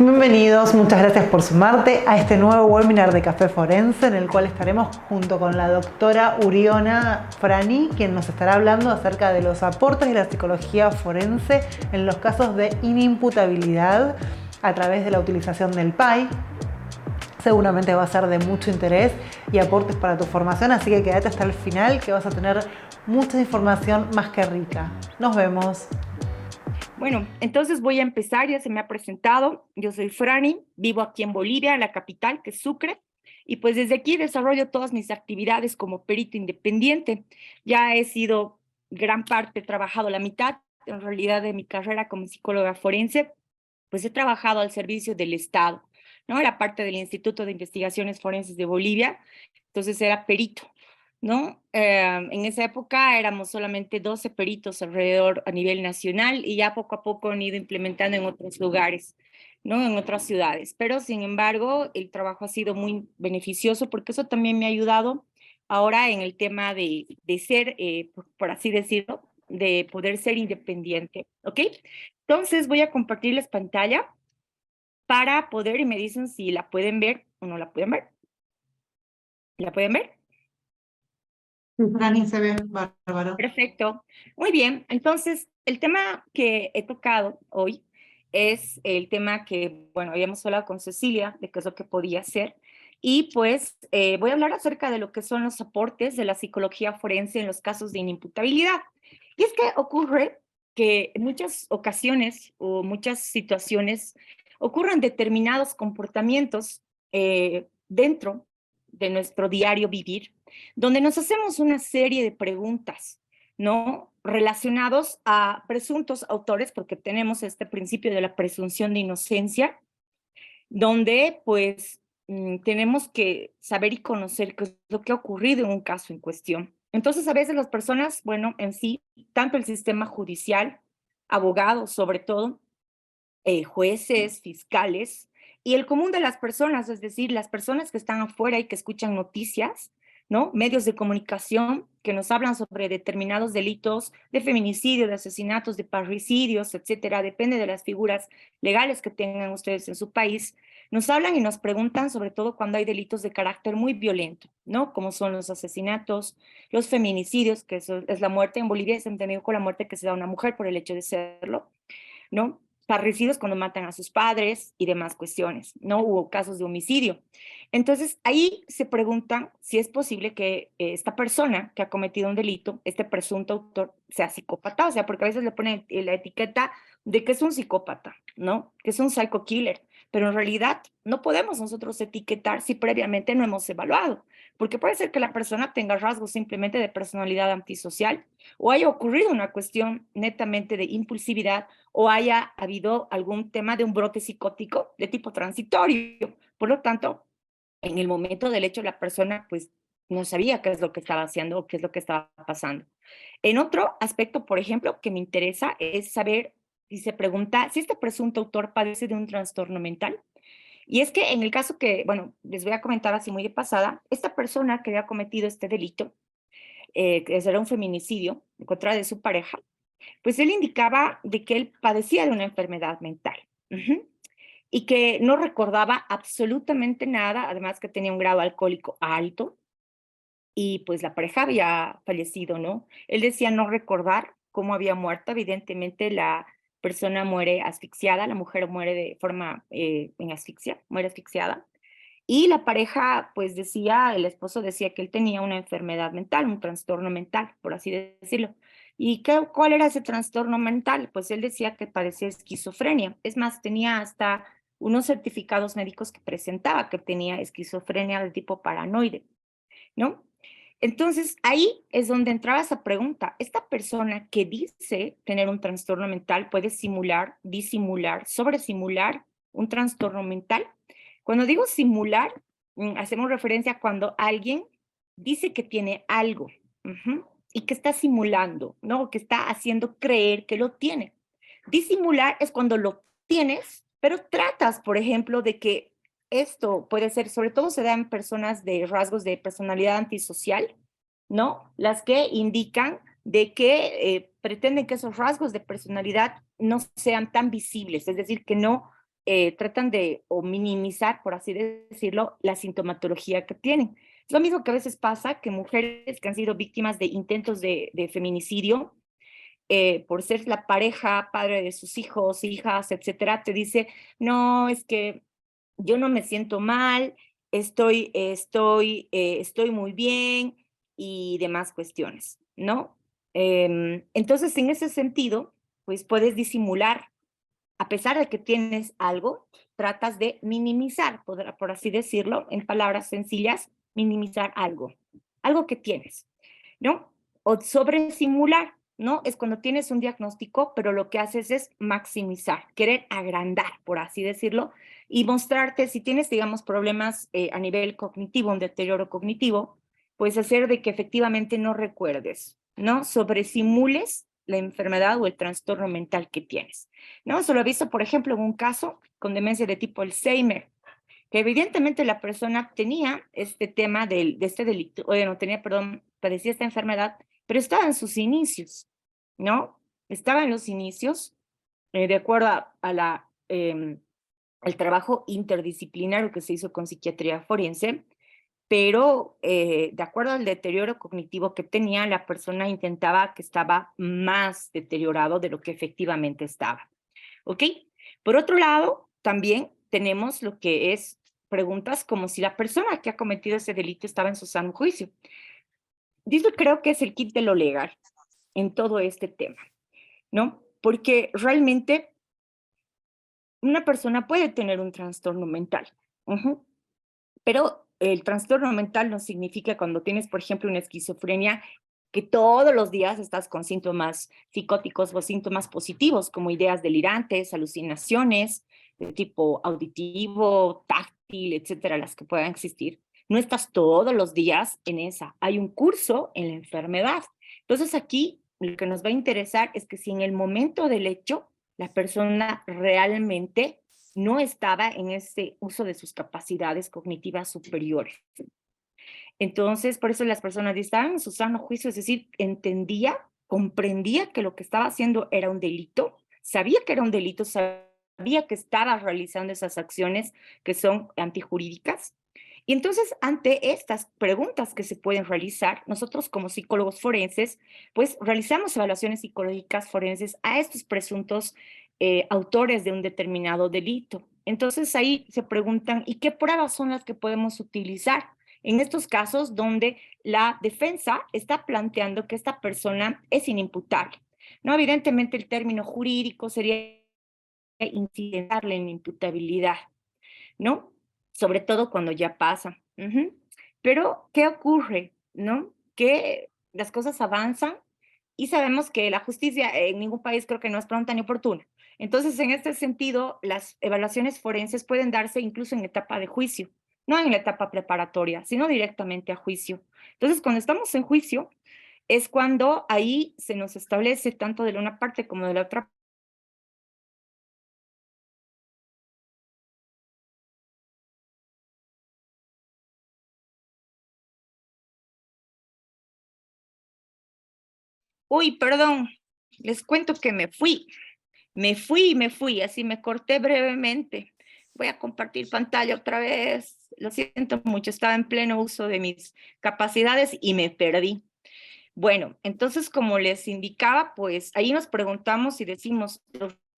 Bienvenidos, muchas gracias por sumarte a este nuevo webinar de Café Forense en el cual estaremos junto con la doctora Uriona Frani, quien nos estará hablando acerca de los aportes de la psicología forense en los casos de inimputabilidad a través de la utilización del PAI. Seguramente va a ser de mucho interés y aportes para tu formación, así que quédate hasta el final que vas a tener mucha información más que rica. Nos vemos. Bueno, entonces voy a empezar, ya se me ha presentado, yo soy Frani, vivo aquí en Bolivia, en la capital, que es Sucre, y pues desde aquí desarrollo todas mis actividades como perito independiente. Ya he sido gran parte, he trabajado la mitad, en realidad, de mi carrera como psicóloga forense, pues he trabajado al servicio del Estado, ¿no? Era parte del Instituto de Investigaciones Forenses de Bolivia, entonces era perito, ¿no? En esa época éramos solamente 12 peritos alrededor a nivel nacional y ya poco a poco han ido implementando en otros lugares, ¿no? En otras ciudades. Pero sin embargo, el trabajo ha sido muy beneficioso porque eso también me ha ayudado ahora en el tema de ser, por así decirlo, de poder ser independiente, ¿ok? Entonces voy a compartirles pantalla para poder y me dicen si la pueden ver o no la pueden ver. ¿La pueden ver? Dani se ve bárbaro. Perfecto. Muy bien. Entonces, el tema que he tocado hoy es el tema que, bueno, habíamos hablado con Cecilia de qué es lo que podía ser. Y pues voy a hablar acerca de lo que son los aportes de la psicología forense en los casos de inimputabilidad. Y es que ocurre que en muchas ocasiones o muchas situaciones ocurren determinados comportamientos dentro de nuestro diario vivir, donde nos hacemos una serie de preguntas, ¿no? Relacionados a presuntos autores, porque tenemos este principio de la presunción de inocencia, donde pues tenemos que saber y conocer qué es lo que ha ocurrido en un caso en cuestión. Entonces, a veces las personas, bueno, en sí, tanto el sistema judicial, abogados sobre todo, jueces, fiscales, y el común de las personas, es decir, las personas que están afuera y que escuchan noticias, ¿no? Medios de comunicación que nos hablan sobre determinados delitos de feminicidio, de asesinatos, de parricidios, etcétera, depende de las figuras legales que tengan ustedes en su país, nos hablan y nos preguntan sobre todo cuando hay delitos de carácter muy violento, ¿no? Como son los asesinatos, los feminicidios, que eso es la muerte. En Bolivia es entendido con la muerte que se da a una mujer por el hecho de serlo, ¿no? Parricidios cuando matan a sus padres y demás cuestiones, ¿no? Hubo casos de homicidio. Entonces, ahí se preguntan si es posible que esta persona que ha cometido un delito, este presunto autor, sea psicópata, o sea, porque a veces le ponen la etiqueta de que es un psicópata, ¿no? Que es un psycho killer, pero en realidad no podemos nosotros etiquetar si previamente no hemos evaluado, porque puede ser que la persona tenga rasgos simplemente de personalidad antisocial o haya ocurrido una cuestión netamente de impulsividad o haya habido algún tema de un brote psicótico de tipo transitorio. Por lo tanto, en el momento del hecho, la persona pues no sabía qué es lo que estaba haciendo o qué es lo que estaba pasando. En otro aspecto, por ejemplo, que me interesa es saber si se pregunta si este presunto autor padece de un trastorno mental. Y es que en el caso que, bueno, les voy a comentar así muy de pasada, esta persona que había cometido este delito, que era un feminicidio en contra de su pareja, pues él indicaba de que él padecía de una enfermedad mental. Y que no recordaba absolutamente nada, además que tenía un grado alcohólico alto y pues la pareja había fallecido, ¿no? Él decía no recordar cómo había muerto, evidentemente la persona muere asfixiada, la mujer muere de forma en asfixia, muere asfixiada. Y la pareja, pues decía, el esposo decía que él tenía una enfermedad mental, un trastorno mental, por así decirlo. ¿Y cuál era ese trastorno mental? Pues él decía que padecía esquizofrenia. Es más, tenía hasta unos certificados médicos que presentaba que tenía esquizofrenia de tipo paranoide, ¿no? Entonces, ahí es donde entraba esa pregunta. Esta persona que dice tener un trastorno mental puede simular, disimular, sobresimular un trastorno mental. Cuando digo simular, hacemos referencia a cuando alguien dice que tiene algo, y que está simulando, ¿no? Que está haciendo creer que lo tiene. Disimular es cuando lo tienes, pero tratas, por ejemplo, de que esto puede ser, sobre todo se da en personas de rasgos de personalidad antisocial, ¿no? Las que indican de que pretenden que esos rasgos de personalidad no sean tan visibles, es decir, que no tratan de o minimizar, por así decirlo, la sintomatología que tienen. Es lo mismo que a veces pasa que mujeres que han sido víctimas de intentos de feminicidio, por ser la pareja, padre de sus hijos, hijas, etcétera, te dice, no, es que yo no me siento mal, estoy muy bien y demás cuestiones, ¿no? Entonces, en ese sentido, pues puedes disimular, a pesar de que tienes algo, tratas de minimizar, por así decirlo, en palabras sencillas, minimizar algo que tienes, ¿no? O sobresimular, ¿no? Es cuando tienes un diagnóstico, pero lo que haces es maximizar, querer agrandar, por así decirlo, y mostrarte, si tienes, digamos, problemas a nivel cognitivo, un deterioro cognitivo, pues hacer de que efectivamente no recuerdes, ¿no? Sobresimules la enfermedad o el trastorno mental que tienes, ¿no? Eso lo he visto, por ejemplo, en un caso con demencia de tipo Alzheimer, que evidentemente la persona tenía este tema de este delito, o no tenía, perdón, padecía esta enfermedad, pero estaba en sus inicios, ¿no? Estaba en los inicios, de acuerdo al trabajo interdisciplinario que se hizo con psiquiatría forense, pero de acuerdo al deterioro cognitivo que tenía, la persona intentaba que estaba más deteriorado de lo que efectivamente estaba, ¿ok? Por otro lado, también tenemos lo que es preguntas como si la persona que ha cometido ese delito estaba en su sano juicio. Yo creo que es el kit de lo legal en todo este tema, ¿no? Porque realmente una persona puede tener un trastorno mental, ujú, pero el trastorno mental no significa cuando tienes, por ejemplo, una esquizofrenia, que todos los días estás con síntomas psicóticos o síntomas positivos, como ideas delirantes, alucinaciones de tipo auditivo, táctil, etcétera, las que puedan existir. No estás todos los días en esa. Hay un curso en la enfermedad. Entonces aquí lo que nos va a interesar es que si en el momento del hecho la persona realmente no estaba en ese uso de sus capacidades cognitivas superiores. Entonces, por eso las personas estaban en su sano juicio, es decir, entendía, comprendía que lo que estaba haciendo era un delito, sabía que era un delito, sabía que estaba realizando esas acciones que son antijurídicas. Y entonces, ante estas preguntas que se pueden realizar, nosotros como psicólogos forenses, pues realizamos evaluaciones psicológicas forenses a estos presuntos autores de un determinado delito. Entonces ahí se preguntan, ¿y qué pruebas son las que podemos utilizar? En estos casos donde la defensa está planteando que esta persona es inimputable. No, evidentemente el término jurídico sería incidentarle en imputabilidad, ¿no? Sobre todo cuando ya pasa. Ujú. Pero, ¿qué ocurre? ¿No? Que las cosas avanzan y sabemos que la justicia en ningún país creo que no es pronta ni oportuna. Entonces, en este sentido, las evaluaciones forenses pueden darse incluso en etapa de juicio, no en la etapa preparatoria, sino directamente a juicio. Entonces, cuando estamos en juicio, es cuando ahí se nos establece tanto de la una parte como de la otra. Uy, perdón, les cuento que me fui, así me corté brevemente. Voy a compartir pantalla otra vez. Lo siento mucho, estaba en pleno uso de mis capacidades y me perdí. Bueno, entonces, como les indicaba, pues ahí nos preguntamos y decimos,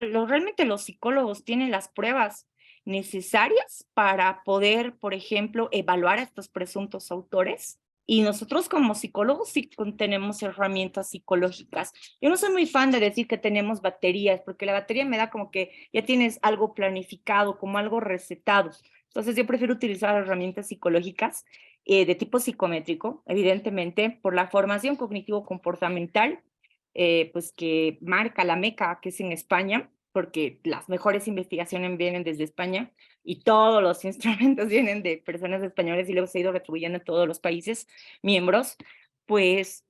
¿realmente los psicólogos tienen las pruebas necesarias para poder, por ejemplo, evaluar a estos presuntos autores? Y nosotros como psicólogos sí tenemos herramientas psicológicas. Yo no soy muy fan de decir que tenemos baterías, porque la batería me da como que ya tienes algo planificado, como algo recetado. Entonces yo prefiero utilizar herramientas psicológicas de tipo psicométrico, evidentemente, por la formación cognitivo-comportamental, pues que marca la MECA, que es en España, porque las mejores investigaciones vienen desde España y todos los instrumentos vienen de personas españolas y luego se ha ido retribuyendo en todos los países miembros, pues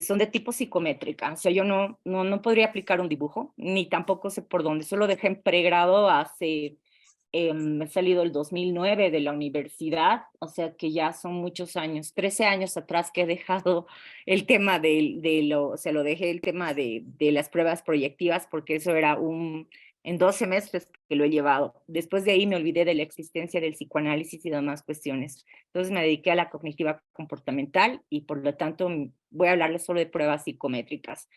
son de tipo psicométrica. O sea, yo no podría aplicar un dibujo, ni tampoco sé por dónde. Eso lo dejé en pregrado hace, he salido el 2009 de la universidad, o sea que ya son muchos años, 13 años atrás que he dejado el tema o sea, lo dejé el tema de las pruebas proyectivas porque eso era en 2 semestres que lo he llevado. Después de ahí me olvidé de la existencia del psicoanálisis y demás cuestiones. Entonces me dediqué a la cognitiva comportamental y por lo tanto voy a hablarles solo de pruebas psicométricas,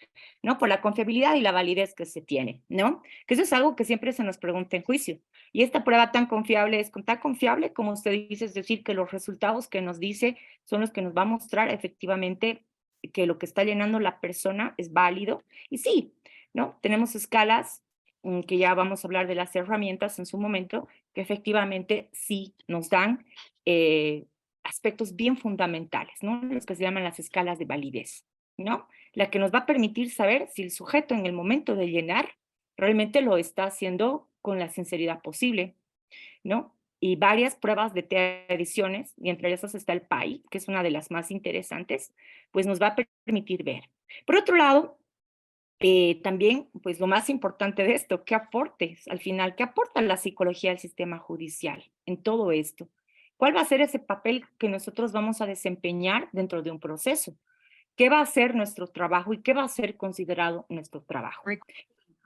¿no? Por la confiabilidad y la validez que se tiene, ¿no? Que eso es algo que siempre se nos pregunta en juicio. Y esta prueba tan confiable es tan confiable como usted dice, es decir, que los resultados que nos dice son los que nos va a mostrar efectivamente que lo que está llenando la persona es válido. Y sí, ¿no? Tenemos escalas que ya vamos a hablar de las herramientas en su momento, que efectivamente sí nos dan aspectos bien fundamentales, ¿no? Los que se llaman las escalas de validez, ¿no? La que nos va a permitir saber si el sujeto en el momento de llenar realmente lo está haciendo con la sinceridad posible, ¿no? Y varias pruebas de ediciones, y entre esas está el PAI, que es una de las más interesantes, pues nos va a permitir ver. Por otro lado, también, pues lo más importante de esto, ¿qué aportes al final? ¿Qué aporta la psicología al sistema judicial en todo esto? ¿Cuál va a ser ese papel que nosotros vamos a desempeñar dentro de un proceso? ¿Qué va a ser nuestro trabajo y qué va a ser considerado nuestro trabajo?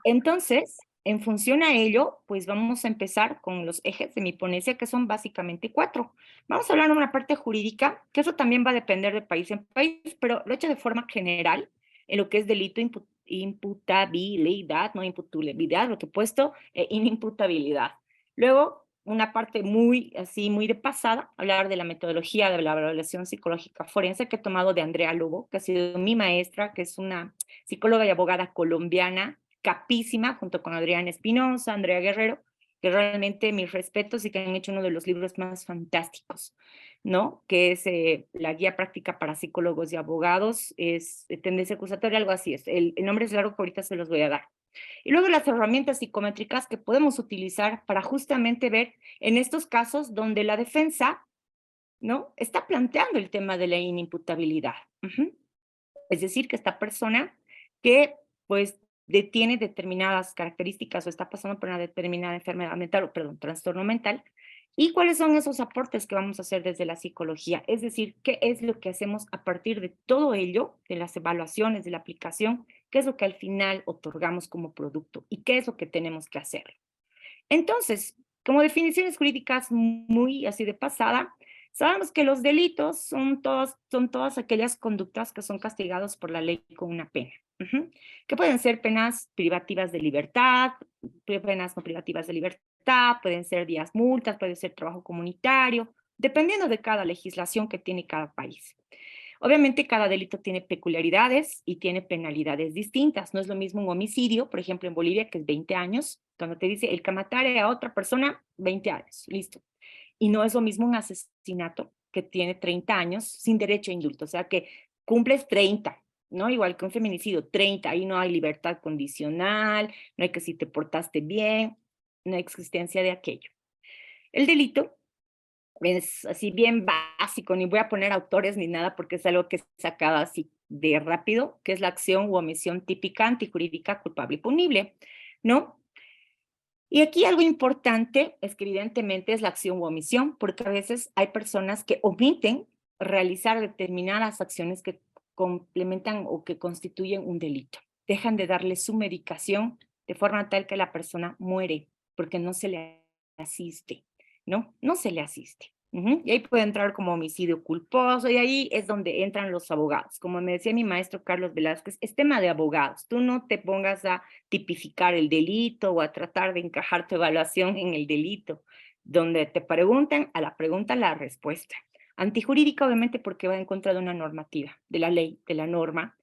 Entonces, en función a ello, pues vamos a empezar con los ejes de mi ponencia, que son básicamente 4. Vamos a hablar de una parte jurídica, que eso también va a depender de país en país, pero lo he hecho de forma general, en lo que es delito, imputabilidad, no imputabilidad, lo que he puesto, inimputabilidad. Luego, una parte muy, así, muy de pasada, hablar de la metodología de la evaluación psicológica forense que he tomado de Andrea Lugo, que ha sido mi maestra, que es una psicóloga y abogada colombiana, capísima, junto con Adriana Espinosa, Andrea Guerrero, que realmente mis respetos y que han hecho uno de los libros más fantásticos, ¿no? Que es la guía práctica para psicólogos y abogados, es tendencia acusatoria, algo así es. El nombre es largo que ahorita se los voy a dar. Y luego las herramientas psicométricas que podemos utilizar para justamente ver en estos casos donde la defensa, ¿no? Está planteando el tema de la inimputabilidad. Es decir, que esta persona que pues tiene determinadas características o está pasando por una determinada enfermedad mental, o perdón, trastorno mental, y cuáles son esos aportes que vamos a hacer desde la psicología, es decir, qué es lo que hacemos a partir de todo ello, de las evaluaciones, de la aplicación, qué es lo que al final otorgamos como producto y qué es lo que tenemos que hacer. Entonces, como definiciones jurídicas muy así de pasada, sabemos que los delitos son todas aquellas conductas que son castigados por la ley con una pena, que pueden ser penas privativas de libertad, penas no privativas de libertad, pueden ser vías multas, puede ser trabajo comunitario, dependiendo de cada legislación que tiene cada país. Obviamente cada delito tiene peculiaridades y tiene penalidades distintas. No es lo mismo un homicidio, por ejemplo, en Bolivia, que es 20 años, cuando te dice el que matare a otra persona, 20 años, listo. Y no es lo mismo un asesinato que tiene 30 años sin derecho a indulto, o sea que cumples 30, ¿no? Igual que un feminicidio, 30, ahí no hay libertad condicional, no hay que si te portaste bien, no hay existencia de aquello. El delito es así bien básico, ni voy a poner autores ni nada porque es algo que he sacado así de rápido, que es la acción u omisión típica antijurídica culpable y punible, ¿no? Y aquí algo importante es que evidentemente es la acción u omisión, porque a veces hay personas que omiten realizar determinadas acciones que complementan o que constituyen un delito. Dejan de darle su medicación de forma tal que la persona muere porque no se le asiste, ¿no? No se le asiste. Y ahí puede entrar como homicidio culposo y ahí es donde entran los abogados. Como me decía mi maestro Carlos Velázquez, es tema de abogados. Tú no te pongas a tipificar el delito o a tratar de encajar tu evaluación en el delito, donde te preguntan a la pregunta la respuesta. Antijurídica, obviamente, porque va en contra de una normativa, de la ley, de la norma,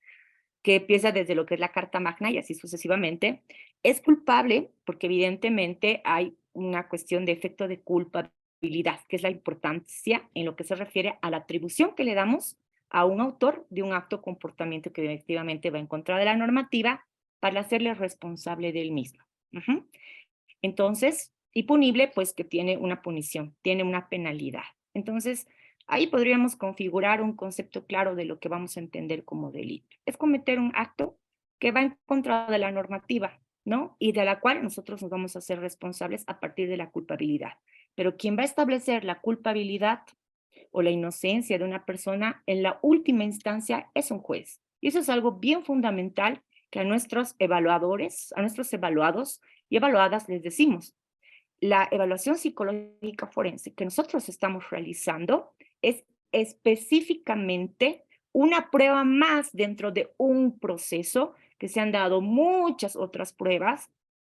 que empieza desde lo que es la Carta Magna y así sucesivamente. Es culpable porque evidentemente hay una cuestión de efecto de culpabilidad, que es la importancia en lo que se refiere a la atribución que le damos a un autor de un acto o comportamiento que efectivamente va en contra de la normativa para hacerle responsable del mismo. Entonces, y punible, pues que tiene una punición, tiene una penalidad. Entonces, ahí podríamos configurar un concepto claro de lo que vamos a entender como delito. Es cometer un acto que va en contra de la normativa, ¿no? Y de la cual nosotros nos vamos a hacer responsables a partir de la culpabilidad. Pero quien va a establecer la culpabilidad o la inocencia de una persona en la última instancia es un juez. Y eso es algo bien fundamental que a nuestros evaluadores, a nuestros evaluados, Y evaluadas les decimos, la evaluación psicológica forense que nosotros estamos realizando es específicamente una prueba más dentro de un proceso que se han dado muchas otras pruebas,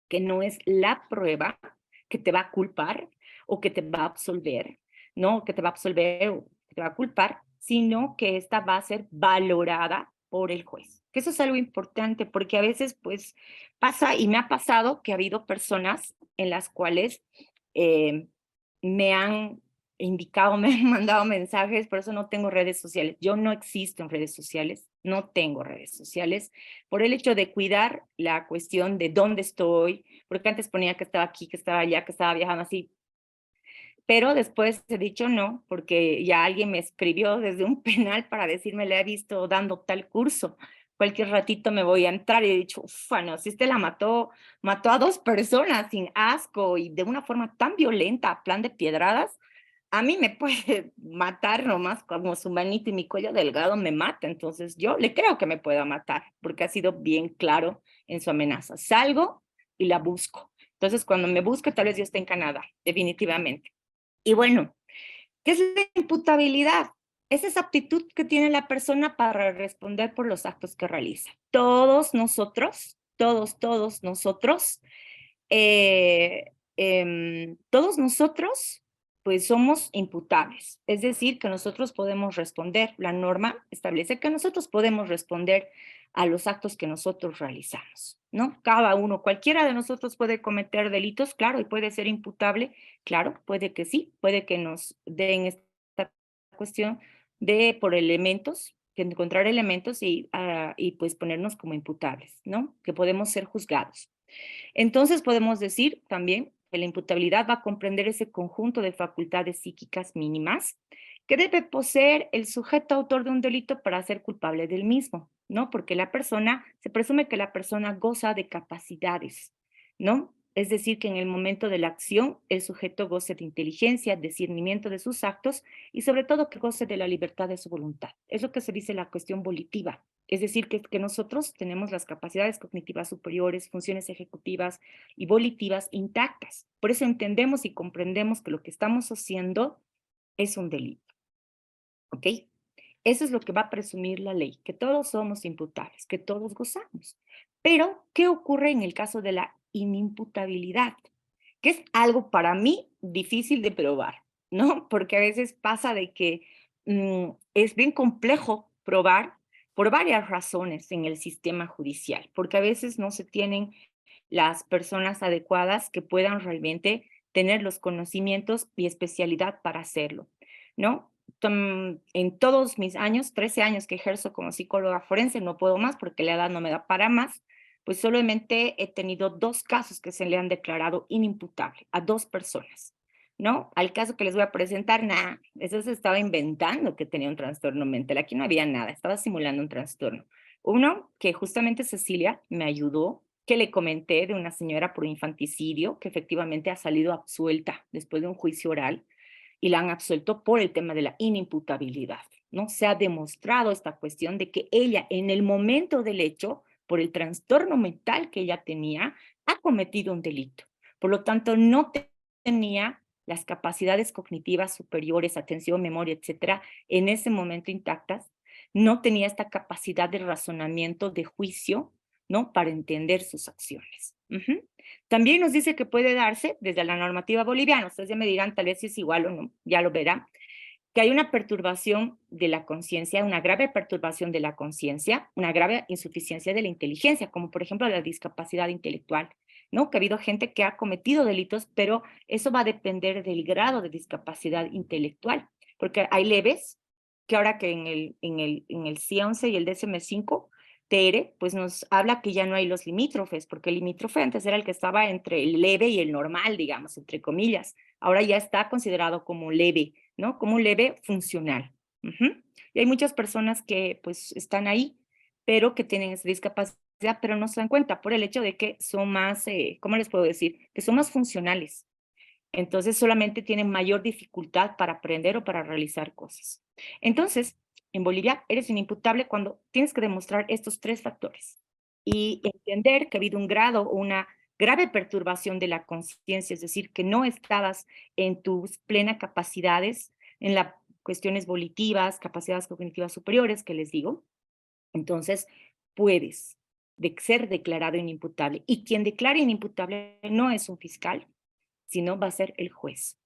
que no es la prueba que te va a culpar o que te va a absolver, no que te va a absolver o que te va a culpar, sino que esta va a ser valorada por el juez. Que eso es algo importante porque a veces pues pasa y me ha pasado que ha habido personas en las cuales eh, me han indicado, me han mandado mensajes, por eso no tengo redes sociales. Yo no existo en redes sociales, no tengo redes sociales, por el hecho de cuidar la cuestión de dónde estoy, porque antes ponía que estaba aquí, que estaba allá, que estaba viajando así, pero después he dicho no, porque ya alguien me escribió desde un penal para decirme, le he visto dando tal curso, cualquier ratito me voy a entrar, y he dicho, ufa, no, si este la mató a 2 personas sin asco y de una forma tan violenta, a plan de piedradas, a mí me puede matar nomás como su manito y mi cuello delgado me mata, entonces yo le creo que me pueda matar, porque ha sido bien claro en su amenaza. Salgo y la busco. Entonces, cuando me busque, tal vez yo esté en Canadá, definitivamente. Y bueno, ¿qué es la imputabilidad? Es esa aptitud que tiene la persona para responder por los actos que realiza. Todos nosotros, todos nosotros, todos nosotros, pues somos imputables. Es decir, que nosotros podemos responder. La norma establece que nosotros podemos responder a los actos que nosotros realizamos, ¿no? Cada uno, cualquiera de nosotros puede cometer delitos, claro, y puede ser imputable, claro, puede que sí, puede que nos den esta cuestión de por elementos, que encontrar elementos y pues ponernos como imputables, ¿no? Que podemos ser juzgados. Entonces podemos decir también que la imputabilidad va a comprender ese conjunto de facultades psíquicas mínimas que debe poseer el sujeto autor de un delito para ser culpable del mismo, ¿no? Porque se presume que la persona goza de capacidades, ¿no? Es decir, que en el momento de la acción el sujeto goce de inteligencia, discernimiento de sus actos y sobre todo que goce de la libertad de su voluntad. Es lo que se dice la cuestión volitiva. Es decir, que nosotros tenemos las capacidades cognitivas superiores, funciones ejecutivas y volitivas intactas. Por eso entendemos y comprendemos que lo que estamos haciendo es un delito. ¿Ok? Eso es lo que va a presumir la ley, que todos somos imputables, que todos gozamos. Pero, ¿qué ocurre en el caso de la inimputabilidad? Que es algo para mí difícil de probar, ¿no? Porque a veces pasa de que es bien complejo probar por varias razones en el sistema judicial, porque a veces no se tienen las personas adecuadas que puedan realmente tener los conocimientos y especialidad para hacerlo, ¿no? En todos mis años, 13 años que ejerzo como psicóloga forense, no puedo más porque la edad no me da para más, pues solamente he tenido 2 casos que se le han declarado inimputable a 2 personas, ¿no? Al caso que les voy a presentar, nada, eso se estaba inventando que tenía un trastorno mental, aquí no había nada, estaba simulando un trastorno. Uno, que justamente Cecilia me ayudó, que le comenté de una señora por infanticidio, que efectivamente ha salido absuelta después de un juicio oral, y la han absuelto por el tema de la inimputabilidad, ¿no? Se ha demostrado esta cuestión de que ella en el momento del hecho, por el trastorno mental que ella tenía, ha cometido un delito. Por lo tanto, no tenía las capacidades cognitivas superiores, atención, memoria, etcétera, en ese momento intactas, no tenía esta capacidad de razonamiento, de juicio, ¿no? Para entender sus acciones. También nos dice que puede darse desde la normativa boliviana, ustedes ya me dirán tal vez si es igual o no, ya lo verán, que hay una perturbación de la conciencia, una grave perturbación de la conciencia, una grave insuficiencia de la inteligencia, como por ejemplo la discapacidad intelectual, ¿no? Que ha habido gente que ha cometido delitos, pero eso va a depender del grado de discapacidad intelectual, porque hay leves, que ahora que en el C11 y el DSM-5, TR, pues nos habla que ya no hay los limítrofes, porque el limítrofe antes era el que estaba entre el leve y el normal, digamos, entre comillas. Ahora ya está considerado como leve, ¿no? Como un leve funcional. Y hay muchas personas que pues están ahí, pero que tienen esa discapacidad, pero no se dan cuenta por el hecho de que son más, ¿cómo les puedo decir? Que son más funcionales. Entonces solamente tienen mayor dificultad para aprender o para realizar cosas. Entonces, en Bolivia eres inimputable cuando tienes que demostrar estos 3 factores y entender que ha habido un grado o una grave perturbación de la conciencia, es decir, que no estabas en tus plenas capacidades, en las cuestiones volitivas, capacidades cognitivas superiores, que les digo, entonces puedes ser declarado inimputable. Y quien declara inimputable no es un fiscal, sino va a ser el juez.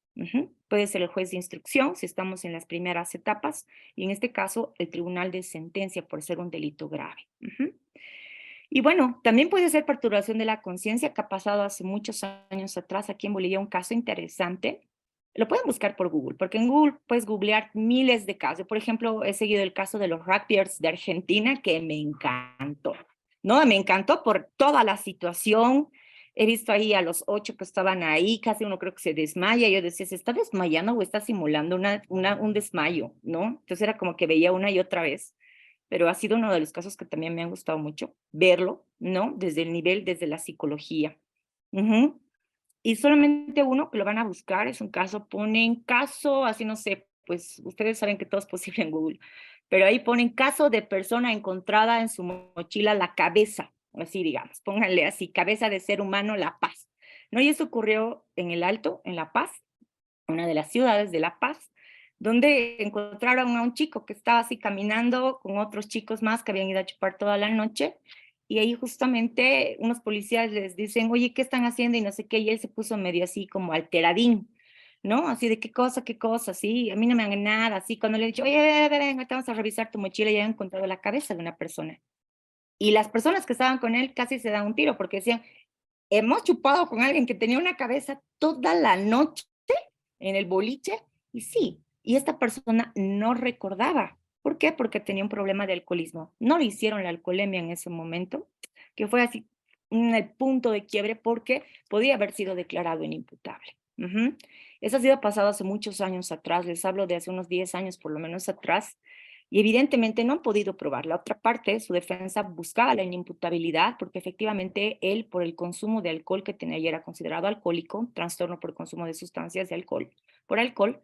Puede ser el juez de instrucción si estamos en las primeras etapas, y en este caso el tribunal de sentencia por ser un delito grave. Y bueno, también puede ser perturbación de la conciencia, que ha pasado hace muchos años atrás aquí en Bolivia, un caso interesante. Lo pueden buscar por Google, porque en Google puedes googlear miles de casos. Por ejemplo, he seguido el caso de los rugbyers de Argentina, que me encantó. ¿No? Me encantó por toda la situación. He visto ahí a los 8 que estaban ahí, casi uno creo que se desmaya. Yo decía, ¿se está desmayando o está simulando un desmayo? ¿No? Entonces era como que veía una y otra vez, pero ha sido uno de los casos que también me han gustado mucho verlo, ¿no? Desde el nivel, desde la psicología. Ujú. Y solamente uno que lo van a buscar es un caso, ponen caso, así no sé, pues ustedes saben que todo es posible en Google, pero ahí ponen caso de persona encontrada en su mochila la cabeza, así digamos, pónganle así, cabeza de ser humano La Paz. ¿No? Y eso ocurrió en el Alto, en La Paz, una de las ciudades de La Paz, donde encontraron a un chico que estaba así caminando con otros chicos más que habían ido a chupar toda la noche, y ahí justamente unos policías les dicen, oye, ¿qué están haciendo? Y no sé qué, y él se puso medio así como alteradín, ¿no? Así de qué cosa, sí, a mí no me hagan nada, así, cuando le he dicho, oye, ven, vamos a revisar tu mochila, y han encontrado la cabeza de una persona. Y las personas que estaban con él casi se dan un tiro, porque decían, hemos chupado con alguien que tenía una cabeza toda la noche en el boliche, y sí, y esta persona no recordaba. ¿Por qué? Porque tenía un problema de alcoholismo. No le hicieron la alcoholemia en ese momento, que fue así el punto de quiebre porque podía haber sido declarado inimputable. Eso ha sido pasado hace muchos años atrás, les hablo de hace unos 10 años por lo menos atrás, y evidentemente no han podido probar. La otra parte, su defensa buscaba la inimputabilidad porque efectivamente él, por el consumo de alcohol que tenía y era considerado alcohólico, trastorno por consumo de sustancias de alcohol, por alcohol,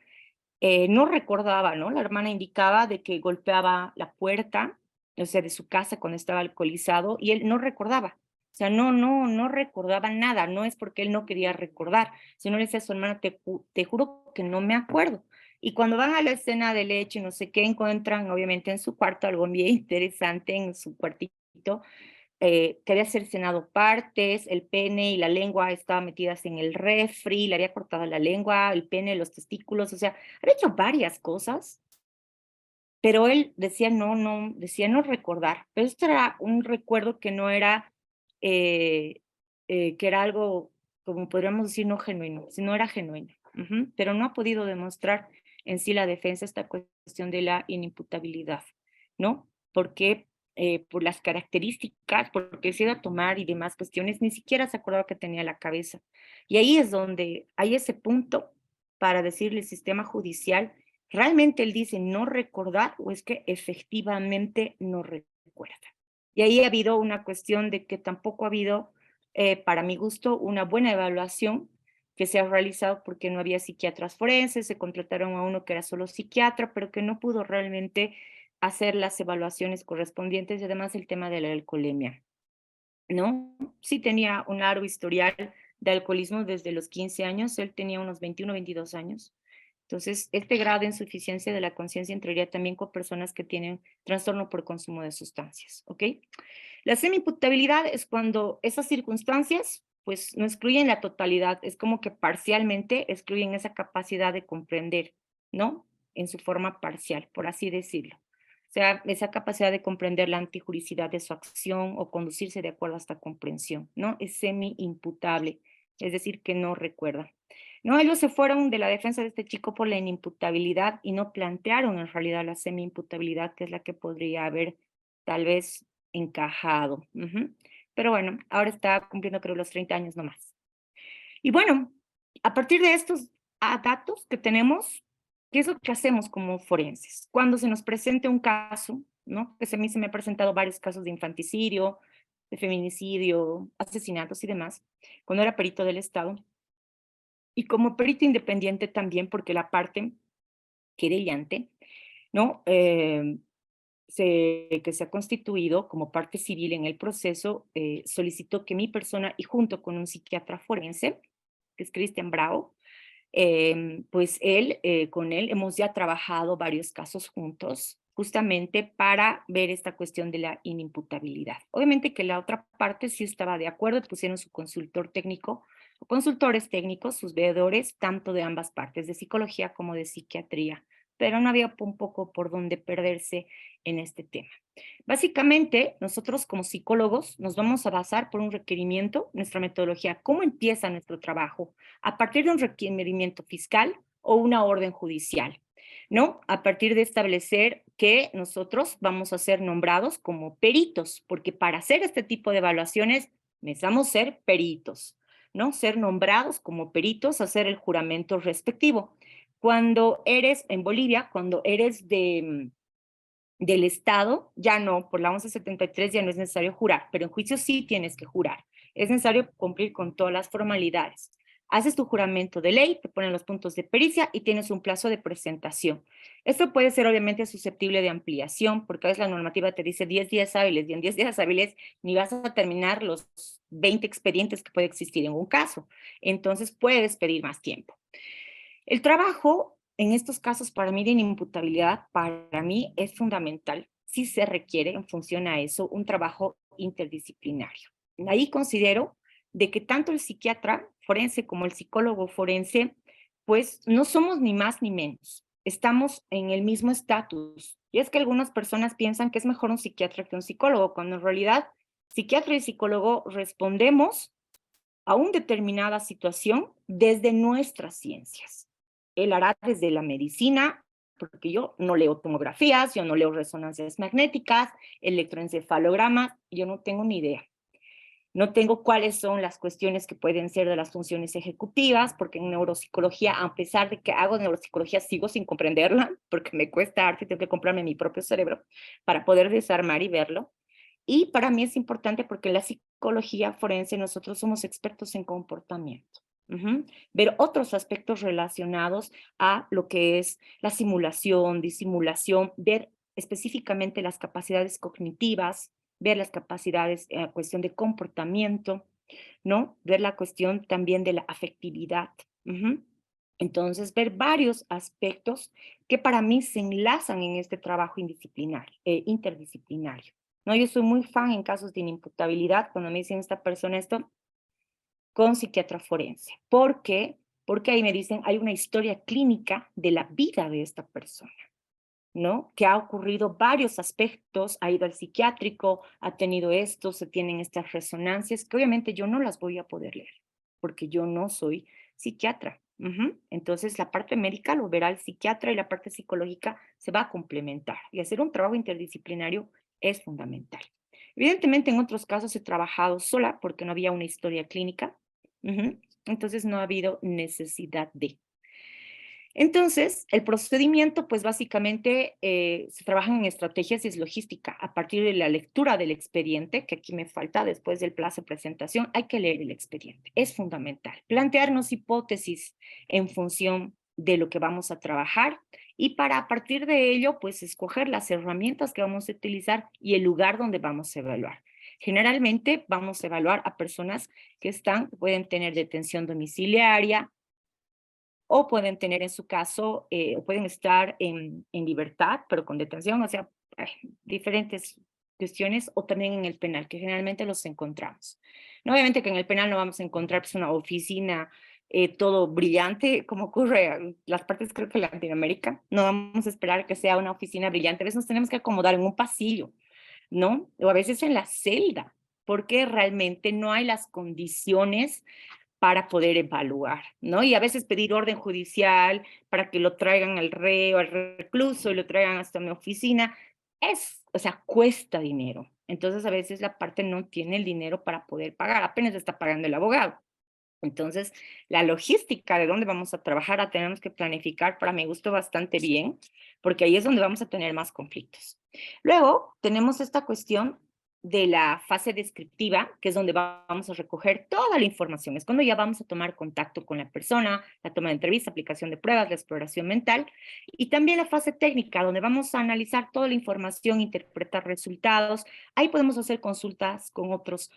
no recordaba, ¿no? La hermana indicaba de que golpeaba la puerta, o sea, de su casa cuando estaba alcoholizado, y él no recordaba. O sea, no recordaba nada. No es porque él no quería recordar, sino le decía a su hermana, te juro que no me acuerdo. Y cuando van a la escena del hecho y no sé qué, encuentran obviamente en su cuarto algo bien interesante, en su cuartito, que había cercenado partes, el pene y la lengua estaban metidas en el refri, le había cortado la lengua, el pene, los testículos, o sea, había hecho varias cosas, pero él decía decía no recordar, pero esto era un recuerdo que no era, eh, que era algo, como podríamos decir, no genuino, sino era genuino, pero no ha podido demostrar en sí la defensa esta cuestión de la inimputabilidad, ¿no? Porque por las características, porque se iba a tomar y demás cuestiones, ni siquiera se acordaba que tenía la cabeza. Y ahí es donde hay ese punto para decirle al sistema judicial, ¿realmente él dice no recordar o es que efectivamente no recuerda? Y ahí ha habido una cuestión de que tampoco ha habido, para mi gusto, una buena evaluación que se ha realizado porque no había psiquiatras forenses, se contrataron a uno que era solo psiquiatra, pero que no pudo realmente hacer las evaluaciones correspondientes y además el tema de la alcoholemia, ¿no? Sí tenía un largo historial de alcoholismo desde los 15 años, él tenía unos 21, 22 años. Entonces, este grado de insuficiencia de la conciencia entraría también con personas que tienen trastorno por consumo de sustancias, ¿ok? La semi-imputabilidad es cuando esas circunstancias, pues, no excluyen la totalidad, es como que parcialmente excluyen esa capacidad de comprender, ¿no? En su forma parcial, por así decirlo. O sea, esa capacidad de comprender la antijuricidad de su acción o conducirse de acuerdo a esta comprensión, ¿no? Es semi-imputable, es decir, que no recuerda. No, ellos se fueron de la defensa de este chico por la inimputabilidad y no plantearon en realidad la semi-imputabilidad, que es la que podría haber tal vez encajado. Pero bueno, ahora está cumpliendo creo los 30 años nomás. Y bueno, a partir de estos datos que tenemos, ¿qué es lo que hacemos como forenses? Cuando se nos presente un caso, ¿no? Que a mí se me han presentado varios casos de infanticidio, de feminicidio, asesinatos y demás, cuando era perito del Estado, y como perito independiente también, porque la parte querellante, ¿no? que se ha constituido como parte civil en el proceso, solicitó que mi persona, y junto con un psiquiatra forense, que es Cristian Bravo, pues con él hemos ya trabajado varios casos juntos, justamente para ver esta cuestión de la inimputabilidad. Obviamente que la otra parte sí estaba de acuerdo, pusieron su consultor técnico, o consultores técnicos, sus veedores, tanto de ambas partes, de psicología como de psiquiatría, pero no había un poco por dónde perderse en este tema. Básicamente, nosotros como psicólogos nos vamos a basar por un requerimiento, nuestra metodología, cómo empieza nuestro trabajo, a partir de un requerimiento fiscal o una orden judicial, ¿no? A partir de establecer que nosotros vamos a ser nombrados como peritos, porque para hacer este tipo de evaluaciones necesitamos ser peritos, ¿no? Ser nombrados como peritos, hacer el juramento respectivo. Cuando eres en Bolivia, cuando eres del Estado, ya no, por la 1173 ya no es necesario jurar, pero en juicio sí tienes que jurar. Es necesario cumplir con todas las formalidades. Haces tu juramento de ley, te ponen los puntos de pericia y tienes un plazo de presentación. Esto puede ser obviamente susceptible de ampliación, porque a veces la normativa te dice 10 días hábiles, y en 10 días hábiles ni vas a terminar los 20 expedientes que puede existir en un caso. Entonces puedes pedir más tiempo. El trabajo, en estos casos, para mí de inimputabilidad, para mí es fundamental. Sí se requiere, en función a eso, un trabajo interdisciplinario. Ahí considero de que tanto el psiquiatra forense como el psicólogo forense, pues no somos ni más ni menos. Estamos en el mismo estatus. Y es que algunas personas piensan que es mejor un psiquiatra que un psicólogo, cuando en realidad psiquiatra y psicólogo respondemos a una determinada situación desde nuestras ciencias. Él hará desde la medicina, porque yo no leo tomografías, yo no leo resonancias magnéticas, electroencefalogramas, yo no tengo ni idea. No tengo cuáles son las cuestiones que pueden ser de las funciones ejecutivas, porque en neuropsicología, a pesar de que hago neuropsicología, sigo sin comprenderla, porque me cuesta arte, tengo que comprarme mi propio cerebro para poder desarmar y verlo. Y para mí es importante porque en la psicología forense nosotros somos expertos en comportamiento. Ver otros aspectos relacionados a lo que es la simulación, disimulación, ver específicamente las capacidades cognitivas, ver las capacidades en cuestión de comportamiento, ¿no? Ver la cuestión también de la afectividad. Entonces, ver varios aspectos que para mí se enlazan en este trabajo interdisciplinario. ¿No? Yo soy muy fan en casos de inimputabilidad, cuando me dicen esta persona esto, con psiquiatra forense. ¿Por qué? Porque ahí me dicen, hay una historia clínica de la vida de esta persona, ¿no? Que ha ocurrido varios aspectos, ha ido al psiquiátrico, ha tenido esto, se tienen estas resonancias, que obviamente yo no las voy a poder leer, porque yo no soy psiquiatra. Entonces, la parte médica lo verá el psiquiatra y la parte psicológica se va a complementar. Y hacer un trabajo interdisciplinario es fundamental. Evidentemente, en otros casos he trabajado sola porque no había una historia clínica. Entonces, no ha habido necesidad de. Entonces, el procedimiento, pues básicamente se trabajan en estrategias y es logística. A partir de la lectura del expediente, que aquí me falta después del plazo de presentación, hay que leer el expediente. Es fundamental. Plantearnos hipótesis en función de lo que vamos a trabajar y para a partir de ello, pues escoger las herramientas que vamos a utilizar y el lugar donde vamos a evaluar. Generalmente vamos a evaluar a personas que pueden tener detención domiciliaria, o pueden tener en su caso, o pueden estar en libertad, pero con detención, o sea, diferentes cuestiones, o también en el penal, que generalmente los encontramos. No, obviamente que en el penal no vamos a encontrar pues, una oficina todo brillante, como ocurre en las partes, creo que en Latinoamérica. No vamos a esperar que sea una oficina brillante, a veces nos tenemos que acomodar en un pasillo, ¿no? O a veces en la celda, porque realmente no hay las condiciones para poder evaluar, ¿no? Y a veces pedir orden judicial para que lo traigan al reo, al recluso, y lo traigan hasta mi oficina, o sea, cuesta dinero. Entonces, a veces la parte no tiene el dinero para poder pagar, apenas está pagando el abogado. Entonces, la logística de dónde vamos a trabajar la tenemos que planificar para mi gusto bastante bien, porque ahí es donde vamos a tener más conflictos. Luego, tenemos esta cuestión de la fase descriptiva, que es donde vamos a recoger toda la información. Es cuando ya vamos a tomar contacto con la persona, la toma de entrevista, aplicación de pruebas, la exploración mental, y también la fase técnica, donde vamos a analizar toda la información, interpretar resultados. Ahí podemos hacer consultas con otros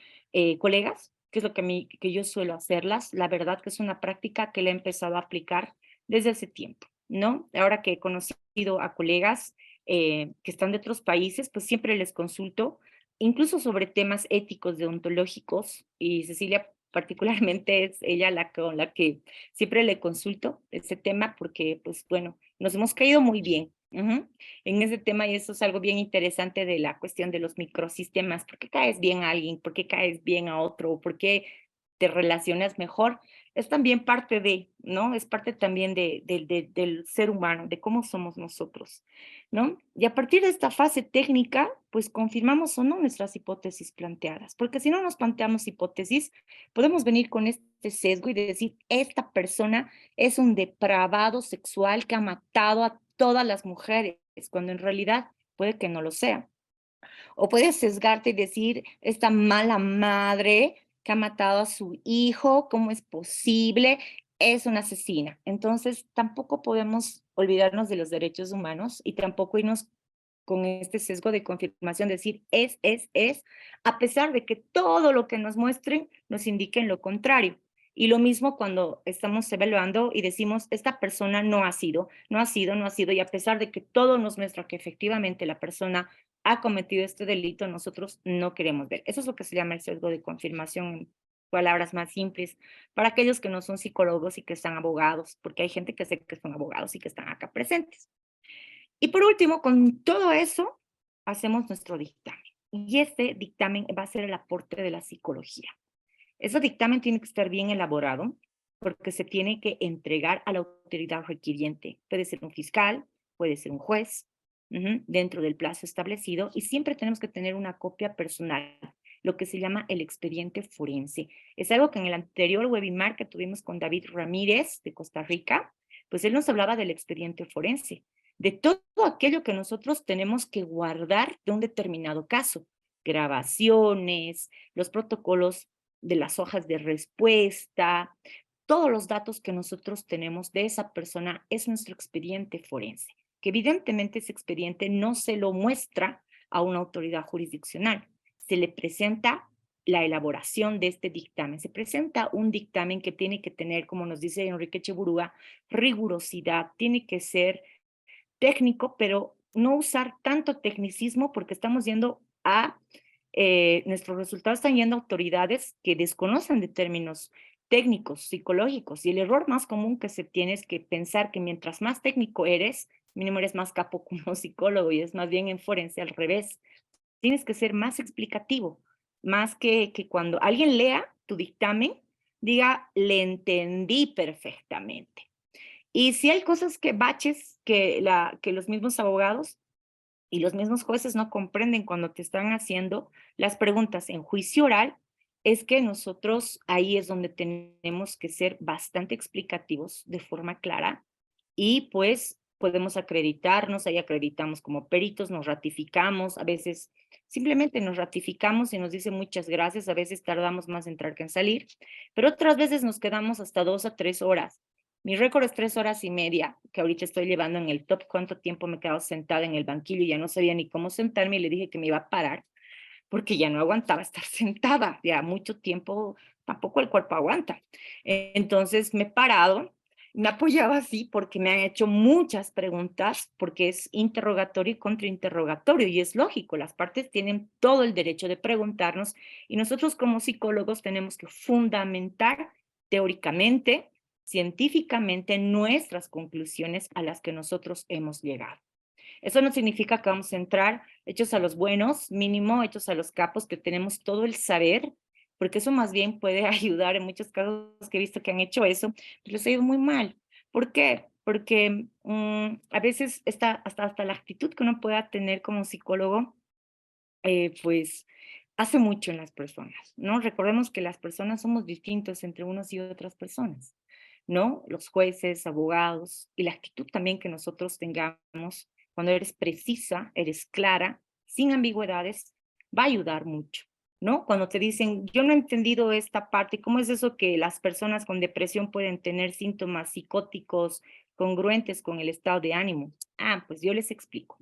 colegas, que es lo que yo suelo hacerlas. La verdad que es una práctica que le he empezado a aplicar desde hace tiempo, ¿no? Ahora que he conocido a colegas que están de otros países, pues siempre les consulto, incluso sobre temas éticos, deontológicos, y Cecilia particularmente es ella con la que siempre le consulto ese tema porque, pues bueno, nos hemos caído muy bien en ese tema y eso es algo bien interesante de la cuestión de los microsistemas. ¿Por qué caes bien a alguien? ¿Por qué caes bien a otro? ¿Por qué te relacionas mejor? Es también parte de, ¿no? Es parte también del ser humano, de cómo somos nosotros, ¿no? Y a partir de esta fase técnica, pues confirmamos o no nuestras hipótesis planteadas, porque si no nos planteamos hipótesis, podemos venir con este sesgo y decir, esta persona es un depravado sexual que ha matado a todas las mujeres, cuando en realidad puede que no lo sea. O puedes sesgarte y decir, esta mala madre que ha matado a su hijo, ¿cómo es posible? Es una asesina. Entonces, tampoco podemos olvidarnos de los derechos humanos y tampoco irnos con este sesgo de confirmación, decir a pesar de que todo lo que nos muestren nos indiquen lo contrario. Y lo mismo cuando estamos evaluando y decimos, esta persona no ha sido, no ha sido, no ha sido, y a pesar de que todo nos muestra que efectivamente la persona ha cometido este delito, nosotros no queremos ver. Eso es lo que se llama el sesgo de confirmación en palabras más simples, para aquellos que no son psicólogos y que están abogados, porque hay gente que sé que son abogados y que están acá presentes. Y por último, con todo eso, hacemos nuestro dictamen. Y este dictamen va a ser el aporte de la psicología. Ese dictamen tiene que estar bien elaborado porque se tiene que entregar a la autoridad requiriente. Puede ser un fiscal, puede ser un juez, dentro del plazo establecido y siempre tenemos que tener una copia personal, lo que se llama el expediente forense. Es algo que en el anterior webinar que tuvimos con David Ramírez de Costa Rica, pues él nos hablaba del expediente forense, de todo aquello que nosotros tenemos que guardar de un determinado caso, grabaciones, los protocolos de las hojas de respuesta, todos los datos que nosotros tenemos de esa persona es nuestro expediente forense, que evidentemente ese expediente no se lo muestra a una autoridad jurisdiccional, se le presenta la elaboración de este dictamen, se presenta un dictamen que tiene que tener, como nos dice Enrique Cheburúa, rigurosidad, tiene que ser técnico, pero no usar tanto tecnicismo porque estamos yendo a nuestros resultados están yendo a autoridades que desconocen de términos técnicos, psicológicos, y el error más común que se tiene es que pensar que mientras más técnico eres, mínimo eres más capo como psicólogo, y es más bien en forense al revés. Tienes que ser más explicativo, más que cuando alguien lea tu dictamen, diga, le entendí perfectamente. Y si hay cosas que baches que los mismos abogados y los mismos jueces no comprenden cuando te están haciendo las preguntas en juicio oral, es que nosotros ahí es donde tenemos que ser bastante explicativos de forma clara y pues podemos acreditarnos, ahí acreditamos como peritos, nos ratificamos, a veces simplemente nos ratificamos y nos dicen muchas gracias, a veces tardamos más en entrar que en salir, pero otras veces nos quedamos hasta 2 a 3 horas. Mi récord es 3 horas y media, que ahorita estoy llevando en el top cuánto tiempo me he quedado sentada en el banquillo y ya no sabía ni cómo sentarme y le dije que me iba a parar porque ya no aguantaba estar sentada, ya mucho tiempo tampoco el cuerpo aguanta. Entonces me he parado, me apoyaba así porque me han hecho muchas preguntas, porque es interrogatorio y contrainterrogatorio, y es lógico, las partes tienen todo el derecho de preguntarnos, y nosotros como psicólogos tenemos que fundamentar teóricamente, científicamente, nuestras conclusiones a las que nosotros hemos llegado. Eso no significa que vamos a entrar hechos a los buenos, mínimo hechos a los capos, que tenemos todo el saber, porque eso más bien puede ayudar en muchos casos que he visto que han hecho eso, pero les ha ido muy mal. ¿Por qué? Porque a veces hasta la actitud que uno pueda tener como psicólogo, pues hace mucho en las personas, ¿no? Recordemos que las personas somos distintos entre unos y otras personas, ¿no? Los jueces, abogados y la actitud también que nosotros tengamos cuando eres precisa, eres clara, sin ambigüedades, va a ayudar mucho, ¿no? Cuando te dicen, yo no he entendido esta parte, ¿cómo es eso que las personas con depresión pueden tener síntomas psicóticos congruentes con el estado de ánimo? Ah, pues yo les explico.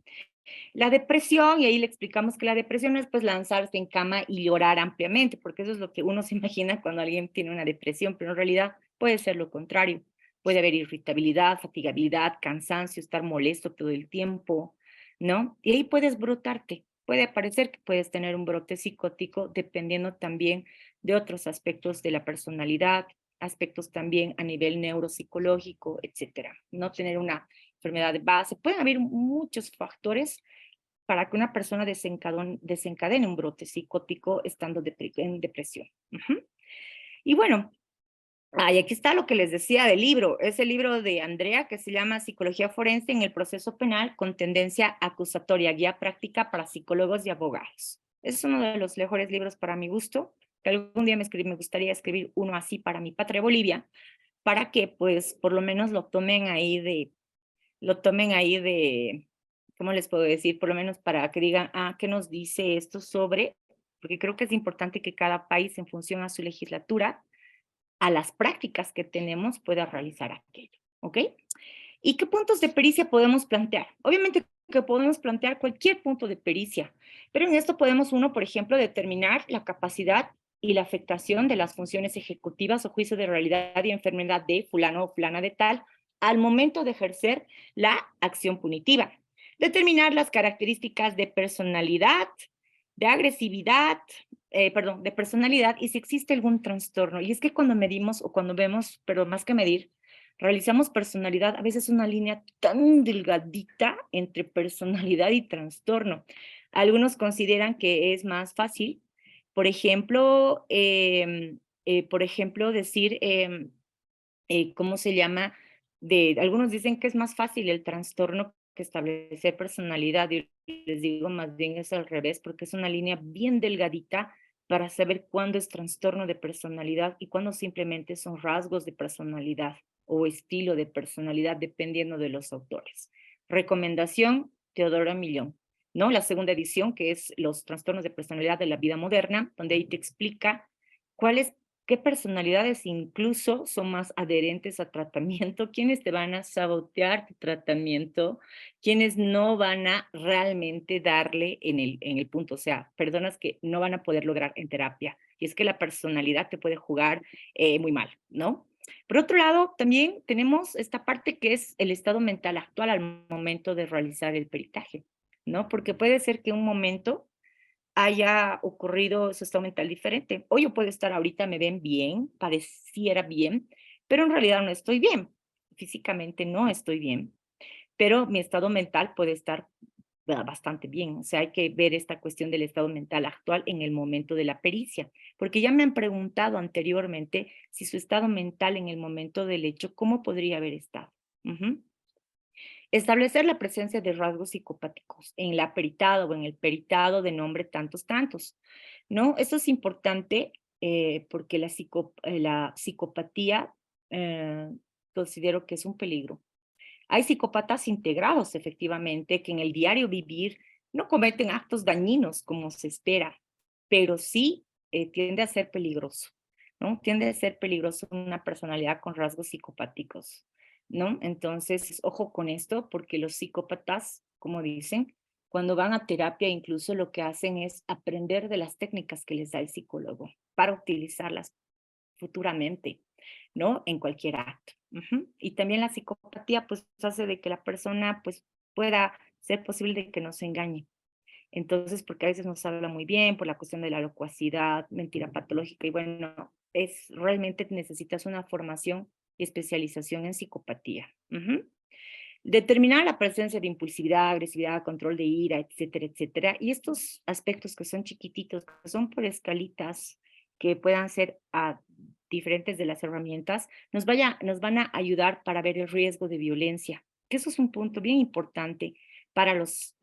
La depresión, y ahí le explicamos que la depresión es pues lanzarse en cama y llorar ampliamente, porque eso es lo que uno se imagina cuando alguien tiene una depresión, pero en realidad puede ser lo contrario. Puede haber irritabilidad, fatigabilidad, cansancio, estar molesto todo el tiempo, ¿no? Y ahí puedes brotarte. Puede parecer que puedes tener un brote psicótico dependiendo también de otros aspectos de la personalidad, aspectos también a nivel neuropsicológico, etcétera. No tener una enfermedad de base. Pueden haber muchos factores para que una persona desencadene un brote psicótico estando en depresión. Y bueno, aquí está lo que les decía del libro. Es el libro de Andrea que se llama Psicología Forense en el Proceso Penal con tendencia acusatoria, guía práctica para psicólogos y abogados. Es uno de los mejores libros para mi gusto, que algún día me gustaría escribir uno así para mi patria Bolivia, para que pues por lo menos ¿cómo les puedo decir? Por lo menos para que digan, ah, ¿qué nos dice esto sobre? Porque creo que es importante que cada país, en función a su legislatura, a las prácticas que tenemos, pueda realizar aquello, ¿ok? ¿Y qué puntos de pericia podemos plantear? Obviamente que podemos plantear cualquier punto de pericia, pero en esto podemos uno, por ejemplo, determinar la capacidad y la afectación de las funciones ejecutivas o juicio de realidad y enfermedad de fulano o fulana de tal al momento de ejercer la acción punitiva. Determinar las características de personalidad, de agresividad, de personalidad y si existe algún trastorno. Y es que cuando medimos o cuando vemos, pero más que medir, realizamos personalidad, a veces una línea tan delgadita entre personalidad y trastorno. Algunos consideran que es más fácil, por ejemplo, decir, ¿cómo se llama? Algunos dicen que es más fácil el trastorno que establecer personalidad, y les digo más bien es al revés, porque es una línea bien delgadita para saber cuándo es trastorno de personalidad y cuándo simplemente son rasgos de personalidad o estilo de personalidad, dependiendo de los autores. Recomendación, Teodora Millón, ¿no? La segunda edición, que es Los trastornos de personalidad de la vida moderna, donde ahí te explica cuáles qué personalidades incluso son más adherentes a tratamiento, quiénes te van a sabotear tu tratamiento, quiénes no van a realmente darle en el punto, o sea, personas que no van a poder lograr en terapia. Y es que la personalidad te puede jugar muy mal, ¿no? Por otro lado, también tenemos esta parte que es el estado mental actual al momento de realizar el peritaje, ¿no? Porque puede ser que un momento haya ocurrido su estado mental diferente. O yo puedo estar ahorita, me ven bien, pareciera bien, pero en realidad no estoy bien. Físicamente no estoy bien, pero mi estado mental puede estar bastante bien. O sea, hay que ver esta cuestión del estado mental actual en el momento de la pericia, porque ya me han preguntado anteriormente si su estado mental en el momento del hecho, ¿cómo podría haber estado? Ujú. Establecer la presencia de rasgos psicopáticos en la peritado o en el peritado de nombre tantos tantos, ¿no? Eso es importante porque la psicopatía considero que es un peligro. Hay psicópatas integrados, efectivamente, que en el diario vivir no cometen actos dañinos como se espera, pero sí tiende a ser peligroso, ¿no? Tiende a ser peligroso una personalidad con rasgos psicopáticos, ¿no? Entonces, ojo con esto, porque los psicópatas, como dicen, cuando van a terapia, incluso lo que hacen es aprender de las técnicas que les da el psicólogo para utilizarlas futuramente, ¿no? En cualquier acto. Y también la psicopatía, pues, hace de que la persona, pues, pueda ser posible de que nos engañe. Entonces, porque a veces nos habla muy bien por la cuestión de la locuacidad, mentira patológica, y bueno, realmente necesitas una formación y especialización en psicopatía. Determinar la presencia de impulsividad, agresividad, control de ira, etcétera, etcétera. Y estos aspectos que son chiquititos, que son por escalitas, que puedan ser diferentes de las herramientas, nos van a ayudar para ver el riesgo de violencia, que eso es un punto bien importante para los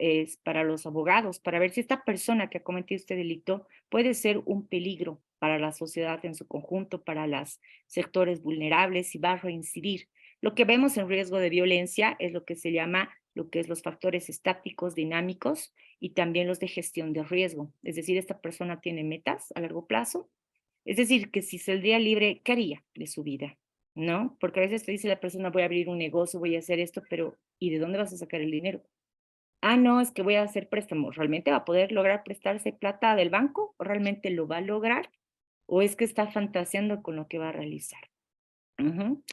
abogados, para ver si esta persona que ha cometido este delito puede ser un peligro para la sociedad en su conjunto, para los sectores vulnerables y va a reincidir. Lo que vemos en riesgo de violencia es lo que se llama lo que es los factores estáticos, dinámicos y también los de gestión de riesgo. Es decir, esta persona tiene metas a largo plazo. Es decir, que si saldría libre, ¿qué haría de su vida? ¿No? Porque a veces te dice la persona, voy a abrir un negocio, voy a hacer esto, pero ¿y de dónde vas a sacar el dinero? Ah, no, es que voy a hacer préstamos. ¿Realmente va a poder lograr prestarse plata del banco? ¿O realmente lo va a lograr? ¿O es que está fantaseando con lo que va a realizar? Ujú.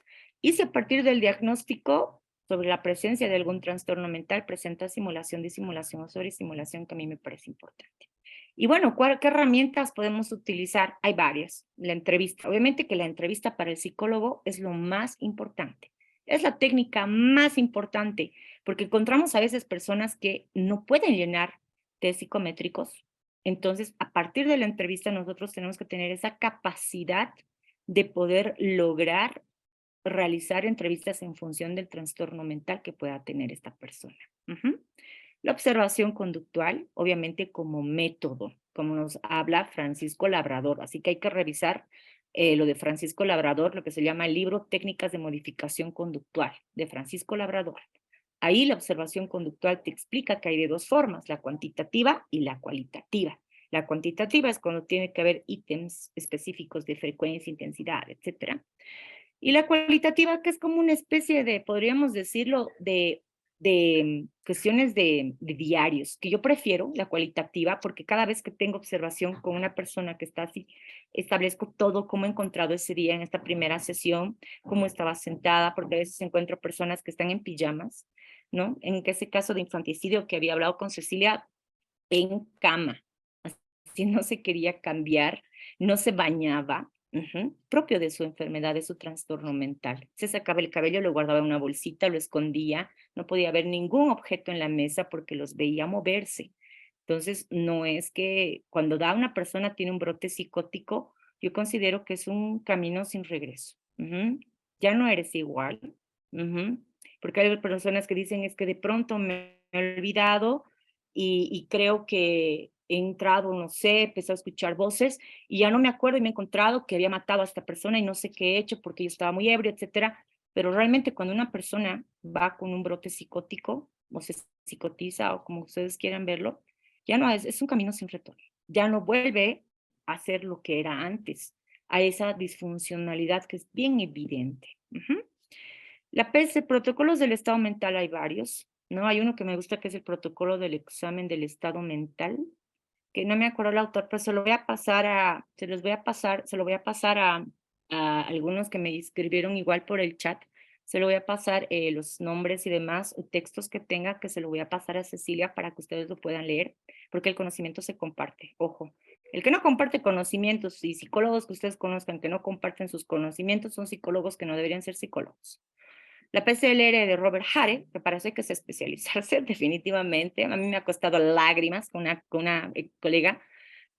Y si a partir del diagnóstico sobre la presencia de algún trastorno mental presenta simulación, disimulación o sobreestimulación, que a mí me parece importante. Y bueno, ¿qué herramientas podemos utilizar? Hay varias. La entrevista. Obviamente que la entrevista para el psicólogo es lo más importante. Es la técnica más importante, porque encontramos a veces personas que no pueden llenar test psicométricos. Entonces, a partir de la entrevista, nosotros tenemos que tener esa capacidad de poder lograr realizar entrevistas en función del trastorno mental que pueda tener esta persona. Ujú. La observación conductual, obviamente como método, como nos habla Francisco Labrador. Así que hay que revisar lo de Francisco Labrador, lo que se llama el libro Técnicas de Modificación Conductual de Francisco Labrador. Ahí la observación conductual te explica que hay de dos formas, la cuantitativa y la cualitativa. La cuantitativa es cuando tiene que haber ítems específicos de frecuencia, intensidad, etcétera. Y la cualitativa, que es como una especie de, podríamos decirlo, de cuestiones de diarios, que yo prefiero la cualitativa porque cada vez que tengo observación con una persona que está así, establezco todo, cómo he encontrado ese día en esta primera sesión, cómo estaba sentada, porque a veces encuentro personas que están en pijamas, ¿no? En ese caso de infanticidio que había hablado con Cecilia, en cama, así no se quería cambiar, no se bañaba, propio de su enfermedad, de su trastorno mental. Se sacaba el cabello, lo guardaba en una bolsita, lo escondía, no podía ver ningún objeto en la mesa porque los veía moverse. Entonces, no es que cuando da una persona tiene un brote psicótico, yo considero que es un camino sin regreso. Ya no eres igual. Ujú. Porque hay personas que dicen es que de pronto me he olvidado y creo que he entrado, no sé, empecé a escuchar voces y ya no me acuerdo y me he encontrado que había matado a esta persona y no sé qué he hecho porque yo estaba muy ebrio, etcétera. Pero realmente cuando una persona va con un brote psicótico o se psicotiza o como ustedes quieran verlo, ya no es un camino sin retorno. Ya no vuelve a ser lo que era antes, a esa disfuncionalidad que es bien evidente. La PS, protocolos del estado mental hay varios, ¿no? Hay uno que me gusta que es el protocolo del examen del estado mental, que no me acuerdo el autor, pero se lo voy a pasar se lo voy a pasar a algunos que me escribieron igual por el chat. Se lo voy a pasar los nombres y demás, o textos que tenga, que se lo voy a pasar a Cecilia para que ustedes lo puedan leer, porque el conocimiento se comparte. Ojo, el que no comparte conocimientos y psicólogos que ustedes conozcan que no comparten sus conocimientos son psicólogos que no deberían ser psicólogos. La PCLR de Robert Hare, que parece que es especializarse definitivamente. A mí me ha costado lágrimas con una colega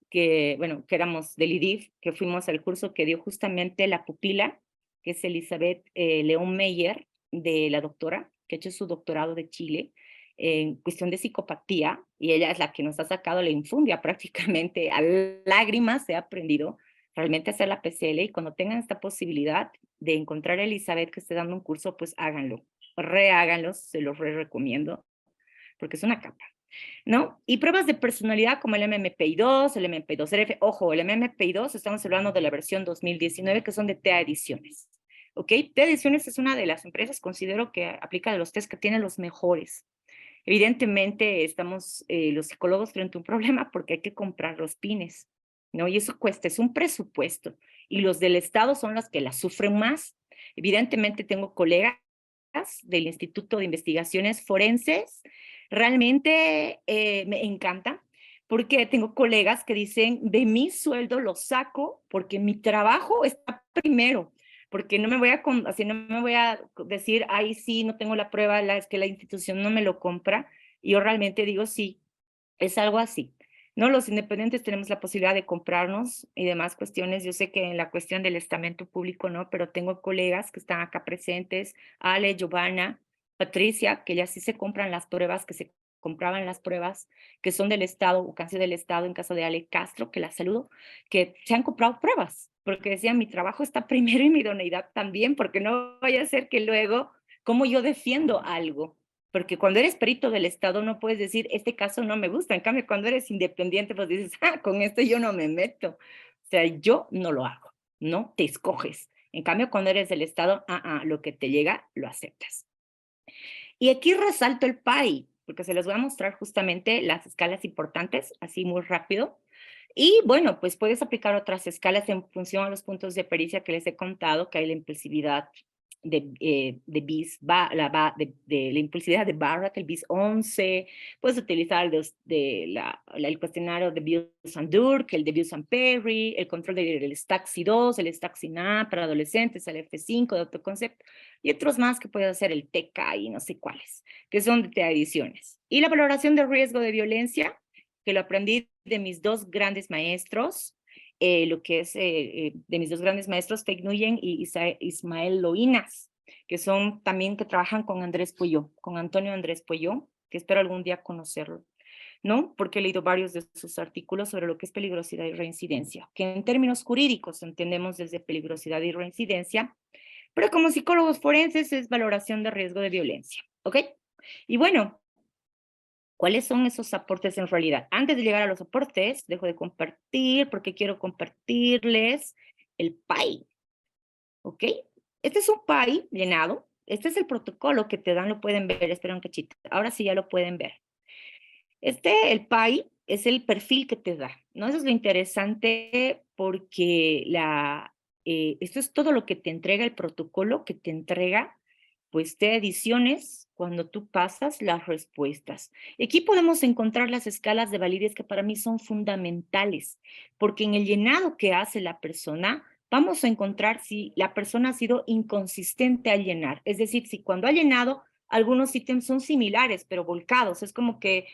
que, bueno, que éramos del IDIF, que fuimos al curso que dio justamente la pupila, que es Elizabeth León Meyer, de la doctora, que ha hecho su doctorado de Chile en cuestión de psicopatía, y ella es la que nos ha sacado la infundia prácticamente a lágrimas, se ha aprendido realmente a hacer la PCL, y cuando tengan esta posibilidad de encontrar a Elizabeth que esté dando un curso, pues háganlo, reháganlo, se los recomiendo, porque es una capa. ¿No? Y pruebas de personalidad como el MMPI-2, el MMPI-2RF. Ojo, el MMPI-2 estamos hablando de la versión 2019, que son de TEA Ediciones. ¿Ok? TEA Ediciones es una de las empresas, considero que aplica de los test que tiene los mejores. Evidentemente estamos los psicólogos frente a un problema porque hay que comprar los pines, ¿no? Y eso cuesta, es un presupuesto. Y los del Estado son los que la sufren más. Evidentemente tengo colegas del Instituto de Investigaciones Forenses. Realmente me encanta porque tengo colegas que dicen, de mi sueldo lo saco porque mi trabajo está primero, porque no me voy a, así no me voy a decir, ay, sí, no tengo la prueba, es que la institución no me lo compra. Y yo realmente digo, sí, es algo así. ¿No? Los independientes tenemos la posibilidad de comprarnos y demás cuestiones. Yo sé que en la cuestión del estamento público no, pero tengo colegas que están acá presentes, Ale, Giovanna, Patricia, que ya sí se compran las pruebas, que se compraban las pruebas, que son del Estado o casi del Estado, en caso de Ale Castro, que la saludo, que se han comprado pruebas, porque decían, mi trabajo está primero y mi idoneidad también, porque no vaya a ser que luego, como yo defiendo algo, Porque cuando eres perito del Estado no puedes decir, este caso no me gusta. En cambio, cuando eres independiente, pues dices, con esto yo no me meto. O sea, yo no lo hago, ¿no? Te escoges. En cambio, cuando eres del Estado, lo que te llega, lo aceptas. Y aquí resalto el PAI, porque se les voy a mostrar justamente las escalas importantes, así muy rápido. Y bueno, pues puedes aplicar otras escalas en función a los puntos de pericia que les he contado, que hay la impulsividad de BIS, de la impulsividad de Barrett, el BIS 11, puedes utilizar el cuestionario de Bios-Durk, el de Bios-Perry, el control del STAXI-2, el STAXI-NA para adolescentes, el F5 de autoconcepto, y otros más que puedes hacer el TK y no sé cuáles, que son de adiciones. Y la valoración de riesgo de violencia, que lo aprendí de mis dos grandes maestros, de mis dos grandes maestros, Teck Nguyen y Ismael Loinas, que son también que trabajan con Andrés Puyó, con Antonio Andrés Puyó, que espero algún día conocerlo, ¿no? Porque he leído varios de sus artículos sobre lo que es peligrosidad y reincidencia, que en términos jurídicos entendemos desde peligrosidad y reincidencia, pero como psicólogos forenses es valoración de riesgo de violencia, ¿ok? Y bueno, ¿cuáles son esos aportes en realidad? Antes de llegar a los aportes, dejo de compartir porque quiero compartirles el PAI, ¿ok? Este es un PAI llenado. Este es el protocolo que te dan, lo pueden ver, espera un cachito. Ahora sí ya lo pueden ver. El PAI, es el perfil que te da, ¿no? Eso es lo interesante porque esto es todo lo que te entrega el protocolo, que te entrega, pues, te ediciones cuando tú pasas las respuestas. Aquí podemos encontrar las escalas de validez que para mí son fundamentales, porque en el llenado que hace la persona, vamos a encontrar si la persona ha sido inconsistente al llenar. Es decir, si cuando ha llenado, algunos ítems son similares, pero volcados. Es como que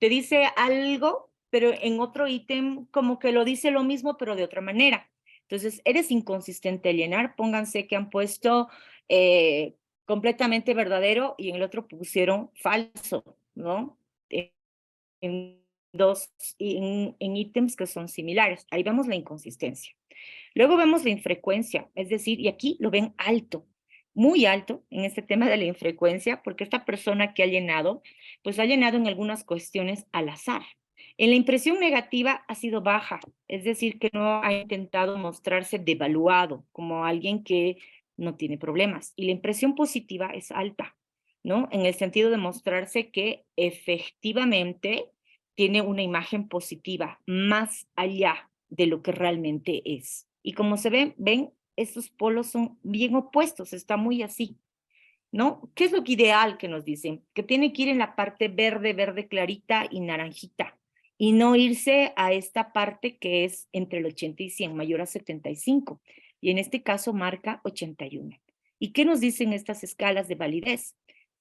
te dice algo, pero en otro ítem como que lo dice lo mismo, pero de otra manera. Entonces, eres inconsistente al llenar, pónganse que han puesto completamente verdadero y en el otro pusieron falso, ¿no? En en ítems que son similares. Ahí vemos la inconsistencia. Luego vemos la infrecuencia, es decir, y aquí lo ven alto, muy alto en este tema de la infrecuencia, porque esta persona que ha llenado, pues ha llenado en algunas cuestiones al azar. En la impresión negativa ha sido baja, es decir, que no ha intentado mostrarse devaluado como alguien que no tiene problemas. Y la impresión positiva es alta, ¿no? En el sentido de mostrarse que efectivamente tiene una imagen positiva más allá de lo que realmente es. Y como se ven, estos polos son bien opuestos, está muy así, ¿no? ¿Qué es lo que ideal que nos dicen? Que tiene que ir en la parte verde, verde clarita y naranjita, y no irse a esta parte que es entre el 80 y 100, mayor a 75, y en este caso marca 81. ¿Y qué nos dicen estas escalas de validez?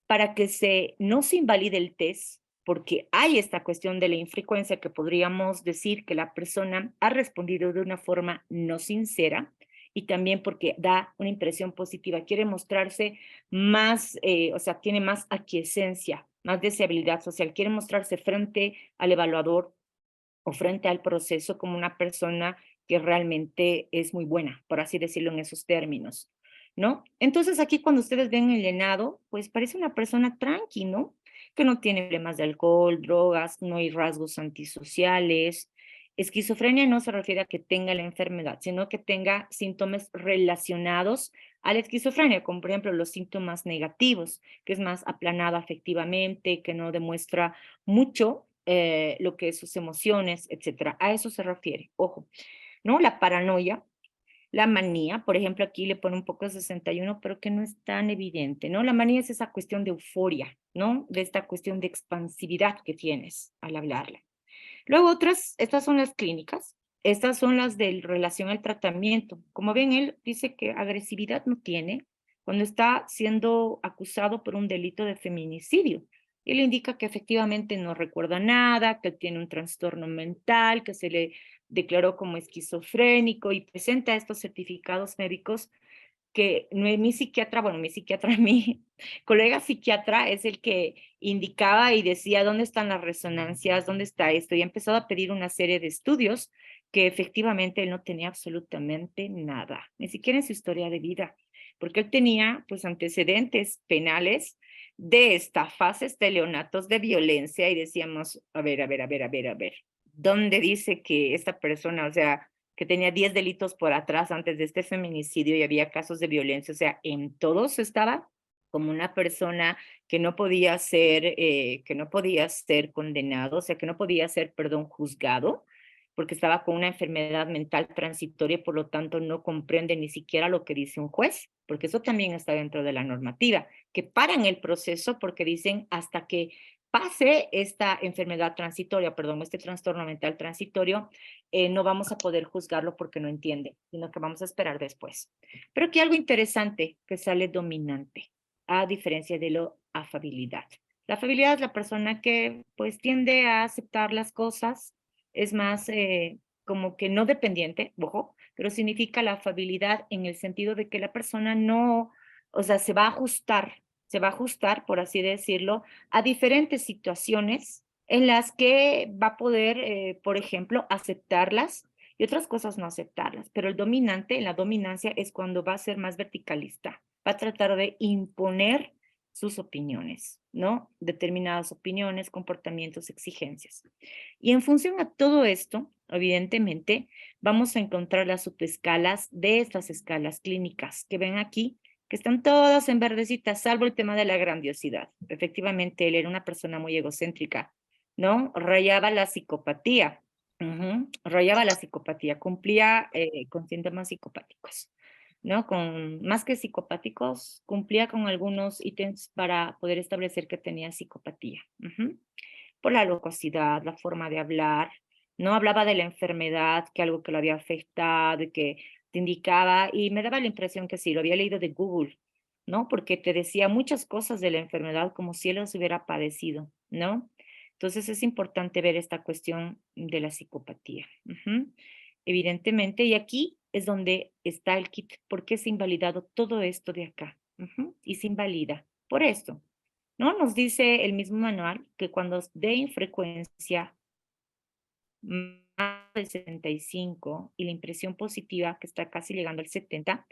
Para que no se invalide el test, porque hay esta cuestión de la infrecuencia que podríamos decir que la persona ha respondido de una forma no sincera, y también porque da una impresión positiva, quiere mostrarse más, o sea, tiene más aquiescencia, más deseabilidad social, quiere mostrarse frente al evaluador o frente al proceso como una persona que realmente es muy buena, por así decirlo en esos términos, ¿no? Entonces aquí cuando ustedes ven el llenado, pues parece una persona tranqui, ¿no? Que no tiene problemas de alcohol, drogas, no hay rasgos antisociales. Esquizofrenia no se refiere a que tenga la enfermedad, sino que tenga síntomas relacionados a la esquizofrenia, como por ejemplo los síntomas negativos, que es más aplanada afectivamente, que no demuestra mucho lo que es sus emociones, etcétera. A eso se refiere, ojo, ¿no? La paranoia, la manía, por ejemplo, aquí le pone un poco de 61, pero que no es tan evidente, ¿no? La manía es esa cuestión de euforia, ¿no? De esta cuestión de expansividad que tienes al hablarla. Luego estas son las clínicas, estas son las de relación al tratamiento. Como ven, él dice que agresividad no tiene cuando está siendo acusado por un delito de feminicidio. Él indica que efectivamente no recuerda nada, que tiene un trastorno mental, que se le declaró como esquizofrénico y presenta estos certificados médicos que no es mi psiquiatra, bueno, mi psiquiatra, mi colega psiquiatra es el que indicaba y decía dónde están las resonancias, dónde está esto, y ha empezado a pedir una serie de estudios que efectivamente él no tenía absolutamente nada, ni siquiera en su historia de vida, porque él tenía pues antecedentes penales de estafas, teleonatos de violencia, y decíamos, a ver, a ver, a ver, a ver, a ver, ¿dónde dice que esta persona, o sea, que tenía 10 delitos por atrás antes de este feminicidio y había casos de violencia? O sea, en todos estaba como una persona que no podía ser condenado, o sea, que no podía ser, perdón, juzgado, porque estaba con una enfermedad mental transitoria y por lo tanto no comprende ni siquiera lo que dice un juez, porque eso también está dentro de la normativa, que paran el proceso porque dicen hasta que pase esta enfermedad transitoria, perdón, este trastorno mental transitorio, no vamos a poder juzgarlo porque no entiende, sino que vamos a esperar después. Pero aquí algo interesante que sale dominante, a diferencia de la afabilidad. La afabilidad es la persona que pues tiende a aceptar las cosas, es más como que no dependiente, ojo, pero significa la afabilidad en el sentido de que la persona no, o sea, se va a ajustar, por así decirlo, a diferentes situaciones en las que va a poder, por ejemplo, aceptarlas y otras cosas no aceptarlas. Pero el dominante, en la dominancia, es cuando va a ser más verticalista, va a tratar de imponer sus opiniones, ¿no? Determinadas opiniones, comportamientos, exigencias. Y en función a todo esto, evidentemente, vamos a encontrar las subescalas de estas escalas clínicas que ven aquí, que están todas en verdecita, salvo el tema de la grandiosidad. Efectivamente, él era una persona muy egocéntrica, ¿no? Rayaba la psicopatía, rayaba la psicopatía, cumplía con síntomas psicopáticos, ¿no? Con más que psicopáticos, cumplía con algunos ítems para poder establecer que tenía psicopatía. Por la locuacidad, la forma de hablar, no hablaba de la enfermedad, que algo que lo había afectado y que te indicaba, y me daba la impresión que sí, lo había leído de Google, ¿no? Porque te decía muchas cosas de la enfermedad como si él los hubiera padecido, ¿no? Entonces es importante ver esta cuestión de la psicopatía. Evidentemente, y aquí es donde está el kit, porque es invalidado todo esto de acá, y se invalida por esto. ¿No? Nos dice el mismo manual que cuando dé infrecuencia más del 75 y la impresión positiva que está casi llegando al 70,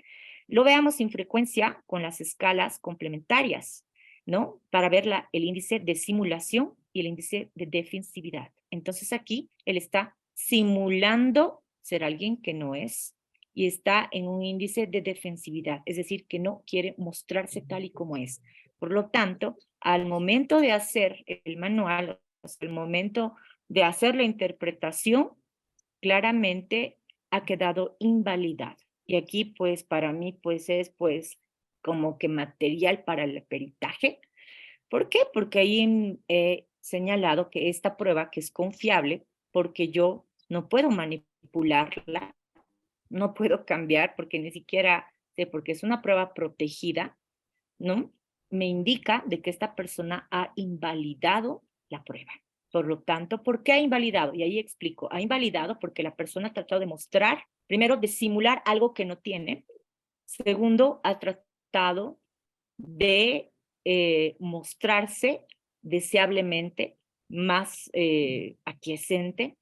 lo veamos sin frecuencia con las escalas complementarias, ¿no? Para ver el índice de simulación y el índice de defensividad. Entonces aquí él está simulando ser alguien que no es y está en un índice de defensividad, es decir, que no quiere mostrarse tal y como es. Por lo tanto, al momento de hacer el manual, al momento de hacer la interpretación, claramente ha quedado invalidado. Y aquí, pues, para mí, pues, es, pues, como que material para el peritaje. ¿Por qué? Porque ahí he señalado que esta prueba, que es confiable, porque yo no puedo manipularla, no puedo cambiar, porque ni siquiera sé, porque es una prueba protegida, ¿no? Me indica de que esta persona ha invalidado la prueba. Por lo tanto, ¿por qué ha invalidado? Y ahí explico, ha invalidado porque la persona ha tratado de mostrar, primero, de simular algo que no tiene. Segundo, ha tratado de mostrarse deseablemente más aquiescente.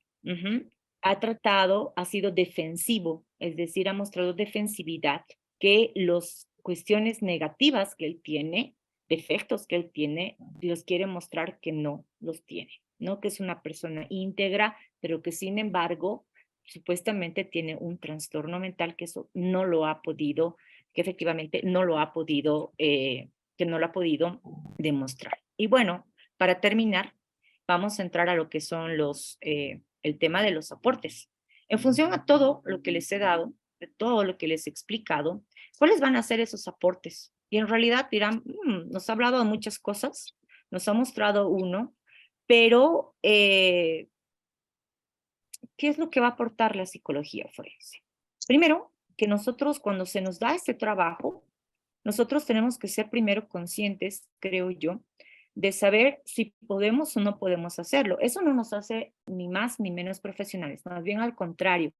Ha sido defensivo, es decir, ha mostrado defensividad, que las cuestiones negativas que él tiene, defectos que él tiene, los quiere mostrar que no los tiene, ¿no? Que es una persona íntegra, pero que sin embargo, supuestamente tiene un trastorno mental, que eso no lo ha podido, que efectivamente no lo ha podido, que no lo ha podido demostrar. Y bueno, para terminar, vamos a entrar a lo que son el tema de los aportes. En función a todo lo que les he dado, de todo lo que les he explicado, ¿cuáles van a ser esos aportes? Y en realidad dirán, nos ha hablado de muchas cosas, nos ha mostrado uno, pero ¿qué es lo que va a aportar la psicología forense? Primero, que nosotros cuando se nos da este trabajo, nosotros tenemos que ser primero conscientes, creo yo, de saber si podemos o no podemos hacerlo. Eso no nos hace ni más ni menos profesionales, más bien al contrario,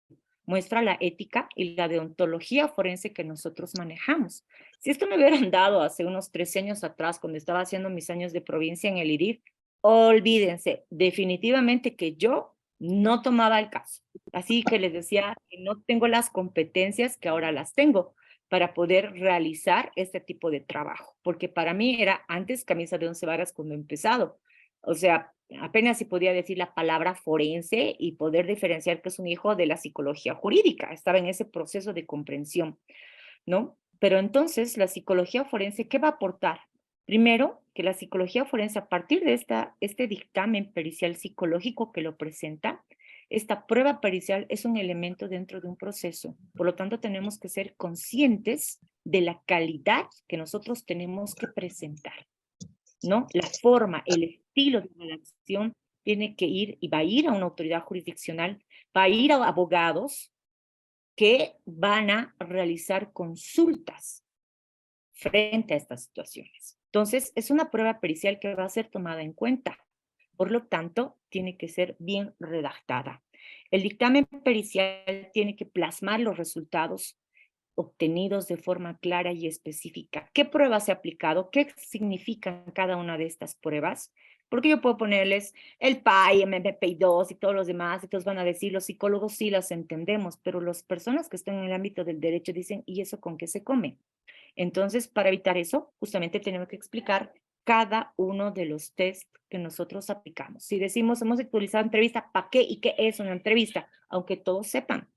muestra la ética y la deontología forense que nosotros manejamos. Si esto me hubieran dado hace unos 13 años atrás, cuando estaba haciendo mis años de provincia en el IRIF, olvídense, definitivamente que yo no tomaba el caso. Así que les decía que no tengo las competencias que ahora las tengo, para poder realizar este tipo de trabajo, porque para mí era antes camisa de 11 varas cuando he empezado. O sea, apenas si podía decir la palabra forense y poder diferenciar que es un hijo de la psicología jurídica. Estaba en ese proceso de comprensión, ¿no? Pero entonces, la psicología forense, ¿qué va a aportar? Primero, que la psicología forense, a partir de este dictamen pericial psicológico que lo presenta, esta prueba pericial es un elemento dentro de un proceso. Por lo tanto, tenemos que ser conscientes de la calidad que nosotros tenemos que presentar, ¿no? La forma, el estilo de redacción tiene que ir y va a ir a una autoridad jurisdiccional, va a ir a abogados que van a realizar consultas frente a estas situaciones. Entonces, es una prueba pericial que va a ser tomada en cuenta. Por lo tanto, tiene que ser bien redactada. El dictamen pericial tiene que plasmar los resultados obtenidos de forma clara y específica. ¿Qué pruebas se ha aplicado? ¿Qué significan cada una de estas pruebas? Porque yo puedo ponerles el PAI, MMPI2 y todos los demás, y todos van a decir, los psicólogos sí las entendemos, pero las personas que están en el ámbito del derecho dicen, ¿y eso con qué se come? Entonces, para evitar eso, justamente tenemos que explicar cada uno de los test que nosotros aplicamos. Si decimos, hemos utilizado entrevista, ¿para qué y qué es una entrevista? Aunque todos sepan.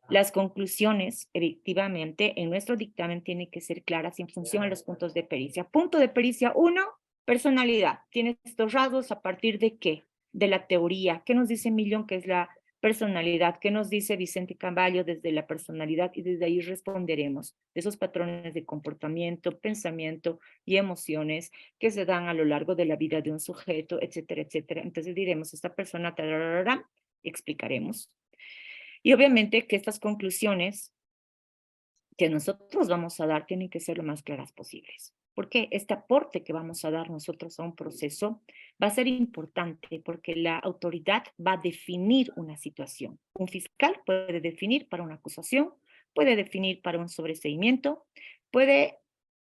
Las conclusiones, efectivamente, en nuestro dictamen tienen que ser claras en función a los puntos de pericia. Punto de pericia 1, personalidad. Tiene estos rasgos a partir de qué? De la teoría. ¿Qué nos dice Millón que es la personalidad? ¿Qué nos dice Vicente Caballo desde la personalidad? Y desde ahí responderemos de esos patrones de comportamiento, pensamiento y emociones que se dan a lo largo de la vida de un sujeto, etcétera, etcétera. Entonces diremos, esta persona, tararara, explicaremos. Y obviamente que estas conclusiones que nosotros vamos a dar tienen que ser lo más claras posibles. Porque este aporte que vamos a dar nosotros a un proceso va a ser importante porque la autoridad va a definir una situación. Un fiscal puede definir para una acusación, puede definir para un sobreseimiento, puede,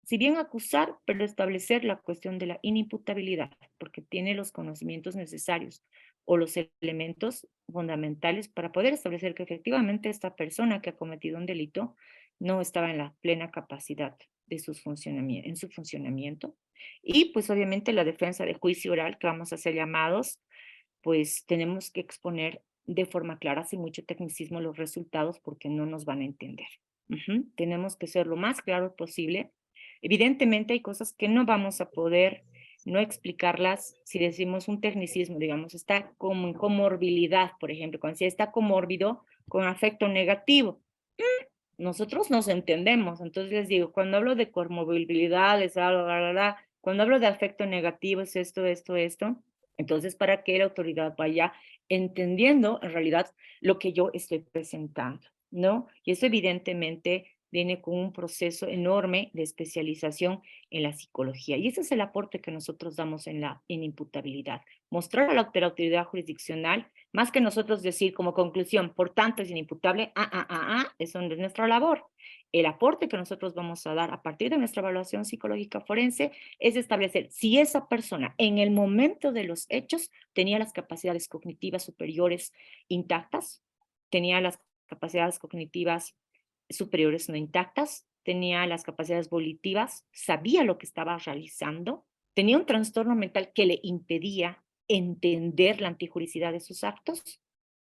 si bien acusar, pero establecer la cuestión de la inimputabilidad, porque tiene los conocimientos necesarios o los elementos fundamentales para poder establecer que efectivamente esta persona que ha cometido un delito no estaba en la plena capacidad de en su funcionamiento. Y pues obviamente la defensa de juicio oral, que vamos a ser llamados, pues tenemos que exponer de forma clara, sin mucho tecnicismo, los resultados porque no nos van a entender. Tenemos que ser lo más claro posible. Evidentemente hay cosas que no vamos a poder no explicarlas si decimos un tecnicismo, digamos, está como en comorbilidad, por ejemplo, cuando si está comórbido con afecto negativo nosotros nos entendemos. Entonces les digo, cuando hablo de comorbilidades, cuando hablo de afecto negativo, es esto, esto, esto. Entonces, para que la autoridad vaya entendiendo en realidad lo que yo estoy presentando, ¿no? Y eso evidentemente viene con un proceso enorme de especialización en la psicología. Y ese es el aporte que nosotros damos en la inimputabilidad. Mostrar a la autoridad jurisdiccional más que nosotros decir como conclusión, por tanto es inimputable, eso no es nuestra labor. El aporte que nosotros vamos a dar a partir de nuestra evaluación psicológica forense es establecer si esa persona en el momento de los hechos tenía las capacidades cognitivas superiores intactas, tenía las capacidades cognitivas superiores no intactas, tenía las capacidades volitivas, sabía lo que estaba realizando, tenía un trastorno mental que le impedía entender la antijuricidad de sus actos.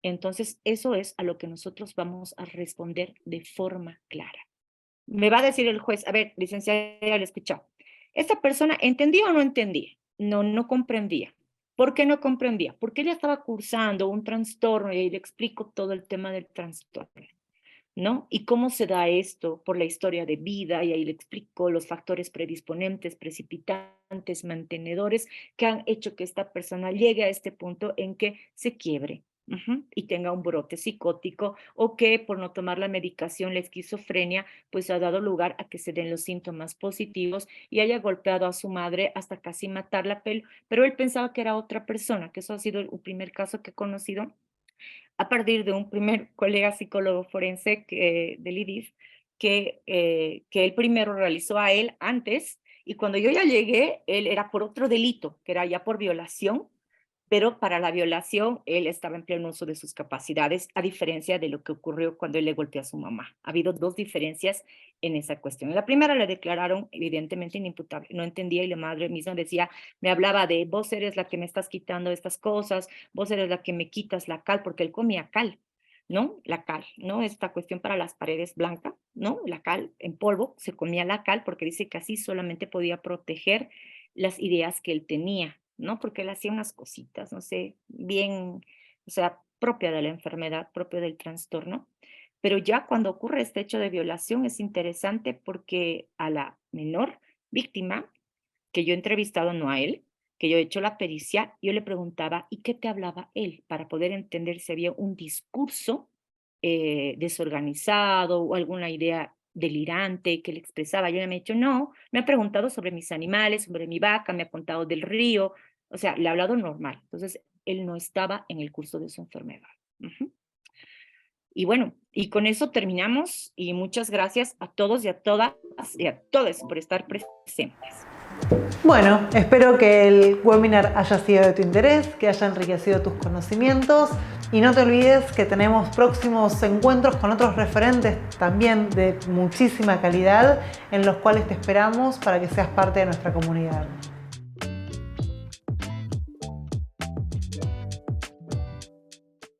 Entonces, eso es a lo que nosotros vamos a responder de forma clara. Me va a decir el juez, a ver, licenciada, ya le escuchó. ¿Esta persona entendía o no entendía? No, no comprendía. ¿Por qué no comprendía? Porque ella estaba cursando un trastorno y ahí le explico todo el tema del trastorno. ¿No? ¿Y cómo se da esto? Por la historia de vida, y ahí le explico los factores predisponentes, precipitantes, mantenedores, que han hecho que esta persona llegue a este punto en que se quiebre. Y tenga un brote psicótico o que por no tomar la medicación, la esquizofrenia, pues ha dado lugar a que se den los síntomas positivos y haya golpeado a su madre hasta casi matarla, pero él pensaba que era otra persona, que eso ha sido el primer caso que he conocido a partir de un primer colega psicólogo forense del IDIF, que él primero realizó a él antes, y cuando yo ya llegué, él era por otro delito, que era ya por violación, pero para la violación él estaba en pleno uso de sus capacidades, a diferencia de lo que ocurrió cuando él le golpeó a su mamá. Ha habido dos diferencias en esa cuestión. En la primera le declararon evidentemente inimputable, no entendía y la madre misma decía, me hablaba de vos eres la que me estás quitando estas cosas, vos eres la que me quitas la cal, porque él comía cal, ¿no? La cal, ¿no? Esta cuestión para las paredes blanca, ¿no? La cal en polvo, se comía la cal porque dice que así solamente podía proteger las ideas que él tenía, ¿no? Porque él hacía unas cositas, no sé, bien, o sea, propia de la enfermedad, propio del trastorno. Pero ya cuando ocurre este hecho de violación es interesante porque a la menor víctima que yo he entrevistado, no a él, que yo he hecho la pericia, yo le preguntaba, ¿y qué te hablaba él? Para poder entender si había un discurso desorganizado o alguna idea delirante que le expresaba. Yo le he dicho, no, me ha preguntado sobre mis animales, sobre mi vaca, me ha contado del río, o sea, le ha hablado normal. Entonces, él no estaba en el curso de su enfermedad. Ujú. Y bueno, y con eso terminamos y muchas gracias a todos y a todas y a todos por estar presentes. Bueno, espero que el webinar haya sido de tu interés, que haya enriquecido tus conocimientos y no te olvides que tenemos próximos encuentros con otros referentes también de muchísima calidad en los cuales te esperamos para que seas parte de nuestra comunidad.